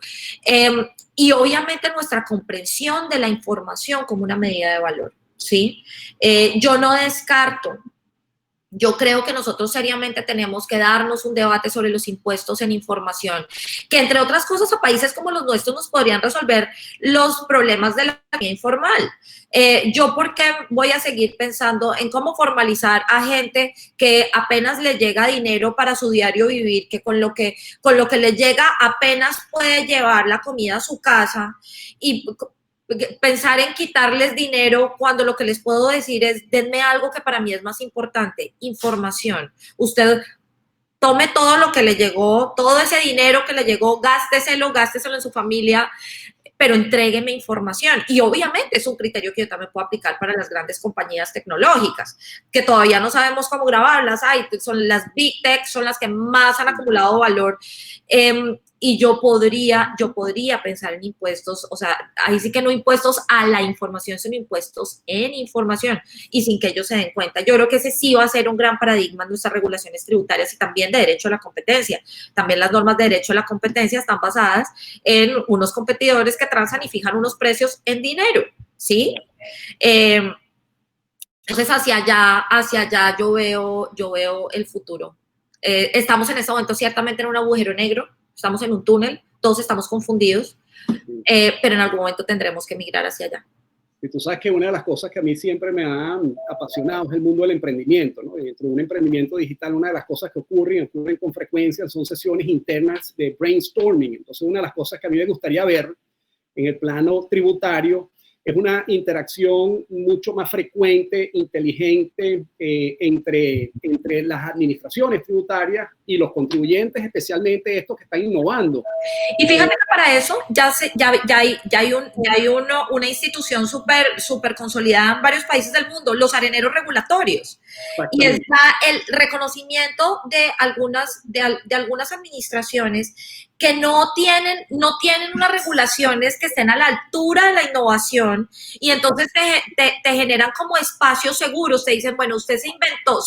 Y obviamente nuestra comprensión de la información como una medida de valor, ¿sí? Yo no descarto. Yo creo que nosotros seriamente tenemos que darnos un debate sobre los impuestos en información, que entre otras cosas a países como los nuestros nos podrían resolver los problemas de la economía informal. Yo, ¿por qué voy a seguir pensando en cómo formalizar a gente que apenas le llega dinero para su diario vivir, que con lo que le llega apenas puede llevar la comida a su casa, y pensar en quitarles dinero cuando lo que les puedo decir es, denme algo que para mí es más importante, información. Usted tome todo lo que le llegó, todo ese dinero que le llegó, gásteselo en su familia, pero entrégueme información. Y obviamente es un criterio que yo también puedo aplicar para las grandes compañías tecnológicas, que todavía no sabemos cómo grabarlas. Son las Big Tech, son las que más han acumulado valor. Y yo podría pensar en impuestos, o sea, ahí sí que no impuestos a la información, sino impuestos en información, y sin que ellos se den cuenta. Yo creo que ese sí va a ser un gran paradigma en nuestras regulaciones tributarias y también de derecho a la competencia. También las normas de derecho a la competencia están basadas en unos competidores que transan y fijan unos precios en dinero, ¿sí? Entonces, hacia allá yo veo el futuro. Estamos en este momento ciertamente en un agujero negro, estamos en un túnel, todos estamos confundidos, pero en algún momento tendremos que migrar hacia allá. Y tú sabes que una de las cosas que a mí siempre me ha apasionado es el mundo del emprendimiento, ¿no? Y dentro de un emprendimiento digital, una de las cosas que ocurren con frecuencia son sesiones internas de brainstorming. Entonces, una de las cosas que a mí me gustaría ver en el plano tributario es una interacción mucho más frecuente, inteligente, entre las administraciones tributarias y los contribuyentes, especialmente estos que están innovando. Y fíjate que para eso ya hay una institución súper consolidada en varios países del mundo, los areneros regulatorios. Y está el reconocimiento de algunas administraciones que no tienen unas regulaciones que estén a la altura de la innovación, y entonces te generan como espacios seguros. Te dicen, bueno, usted se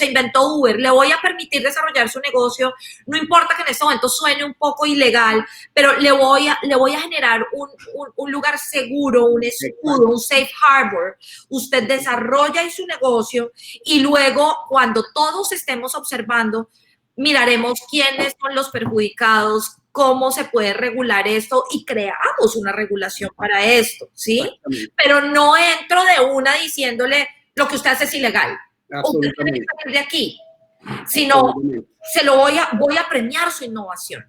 inventó Uber, le voy a permitir desarrollar su negocio, no importa que en este momento suene un poco ilegal, pero le voy a generar un lugar seguro, un escudo, un safe harbor. Usted desarrolla su negocio y luego, cuando todos estemos observando, miraremos quiénes son los perjudicados, cómo se puede regular esto y creamos una regulación para esto, ¿sí? Pero no entro de una diciéndole lo que usted hace es ilegal. Usted tiene que salir de aquí, sino voy a premiar su innovación.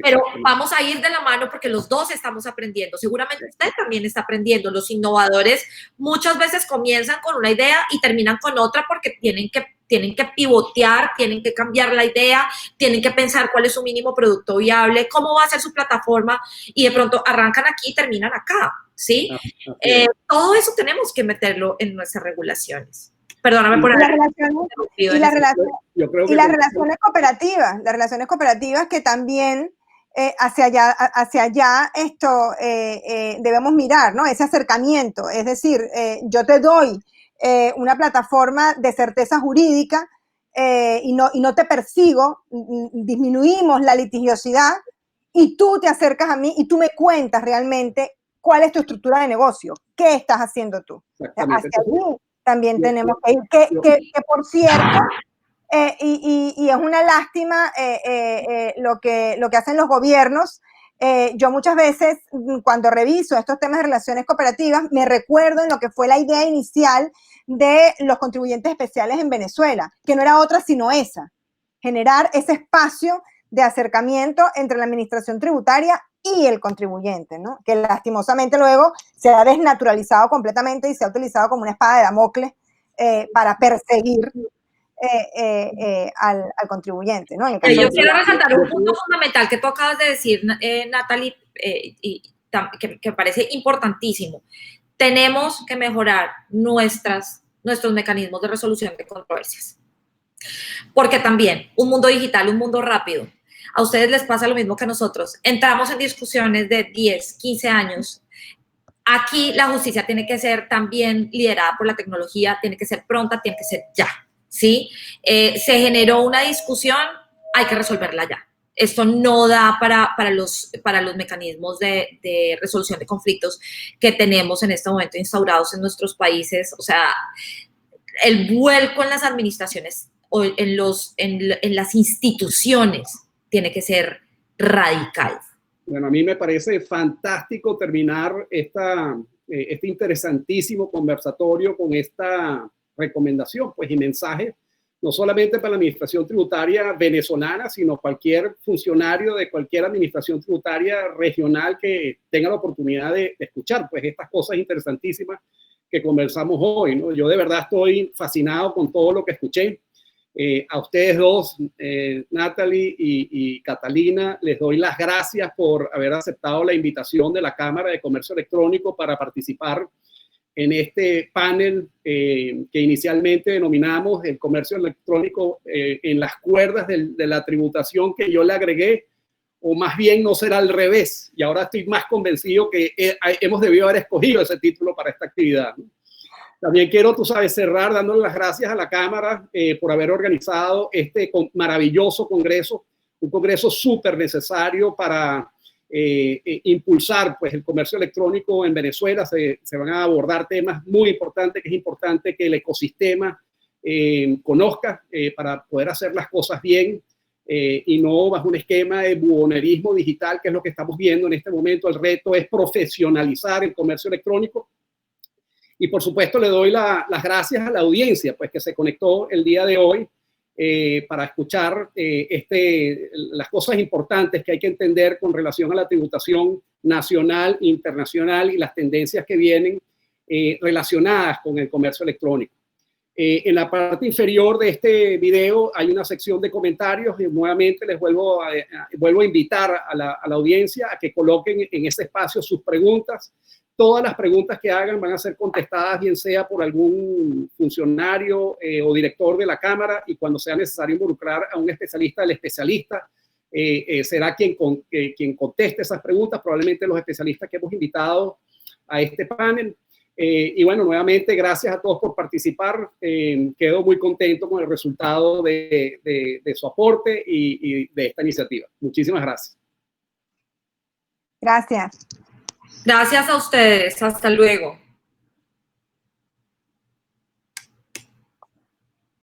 Pero vamos a ir de la mano porque los dos estamos aprendiendo. Seguramente usted también está aprendiendo. Los innovadores muchas veces comienzan con una idea y terminan con otra porque tienen que pivotear, tienen que cambiar la idea, tienen que pensar cuál es su mínimo producto viable, cómo va a ser su plataforma, y de pronto arrancan aquí y terminan acá, ¿sí? Todo eso tenemos que meterlo en nuestras regulaciones. Perdóname por las relaciones cooperativas que también hacia allá debemos mirar, ¿no? Ese acercamiento, es decir, yo te doy una plataforma de certeza jurídica y no te persigo, disminuimos la litigiosidad y tú te acercas a mí y tú me cuentas realmente cuál es tu estructura de negocio, qué estás haciendo tú. Hacia allí también tenemos que ir, que por cierto, y es una lástima lo que hacen los gobiernos. Yo muchas veces, cuando reviso estos temas de relaciones cooperativas, me recuerdo en lo que fue la idea inicial de los contribuyentes especiales en Venezuela, que no era otra sino esa, generar ese espacio de acercamiento entre la administración tributaria y el contribuyente, ¿no? Que lastimosamente luego se ha desnaturalizado completamente y se ha utilizado como una espada de Damocles para perseguir al contribuyente, ¿no? Yo quiero resaltar un punto fundamental que tú acabas de decir, Natalie, y que me parece importantísimo. Tenemos que mejorar nuestros mecanismos de resolución de controversias. Porque también un mundo digital, un mundo rápido, a ustedes les pasa lo mismo que a nosotros. Entramos en discusiones de 10, 15 años. Aquí la justicia tiene que ser también liderada por la tecnología, tiene que ser pronta, tiene que ser ya, ¿sí? Se generó una discusión, hay que resolverla ya. Esto no da para los mecanismos de resolución de conflictos que tenemos en este momento instaurados en nuestros países. O sea, el vuelco en las administraciones o en las instituciones tiene que ser radical. Bueno, a mí me parece fantástico terminar este interesantísimo conversatorio con esta recomendación, pues, y mensaje, no solamente para la administración tributaria venezolana, sino cualquier funcionario de cualquier administración tributaria regional que tenga la oportunidad de escuchar, pues, estas cosas interesantísimas que conversamos hoy, ¿no? Yo de verdad estoy fascinado con todo lo que escuché. A ustedes dos, Natalie y Catalina, les doy las gracias por haber aceptado la invitación de la Cámara de Comercio Electrónico para participar en este panel que inicialmente denominamos el comercio electrónico en las cuerdas de la tributación, que yo le agregué, o más bien no será al revés, y ahora estoy más convencido que hemos debido haber escogido ese título para esta actividad, ¿no? También quiero, tú sabes, cerrar dándole las gracias a la Cámara por haber organizado este maravilloso congreso, un congreso súper necesario para impulsar, pues, el comercio electrónico en Venezuela. Se van a abordar temas muy importantes, que es importante que el ecosistema conozca para poder hacer las cosas bien y no bajo un esquema de buhonerismo digital, que es lo que estamos viendo en este momento. El reto es profesionalizar el comercio electrónico. Y por supuesto le doy las gracias a la audiencia, pues, que se conectó el día de hoy para escuchar las cosas importantes que hay que entender con relación a la tributación nacional, internacional y las tendencias que vienen relacionadas con el comercio electrónico. En la parte inferior de este video hay una sección de comentarios y nuevamente les vuelvo a invitar a la audiencia a que coloquen en ese espacio sus preguntas. Todas las preguntas que hagan van a ser contestadas, bien sea por algún funcionario o director de la Cámara, y cuando sea necesario involucrar a un especialista, el especialista será quien conteste esas preguntas, probablemente los especialistas que hemos invitado a este panel. Y bueno, nuevamente, gracias a todos por participar. Quedo muy contento con el resultado de su aporte y de esta iniciativa. Muchísimas gracias. Gracias. Gracias a ustedes. Hasta luego.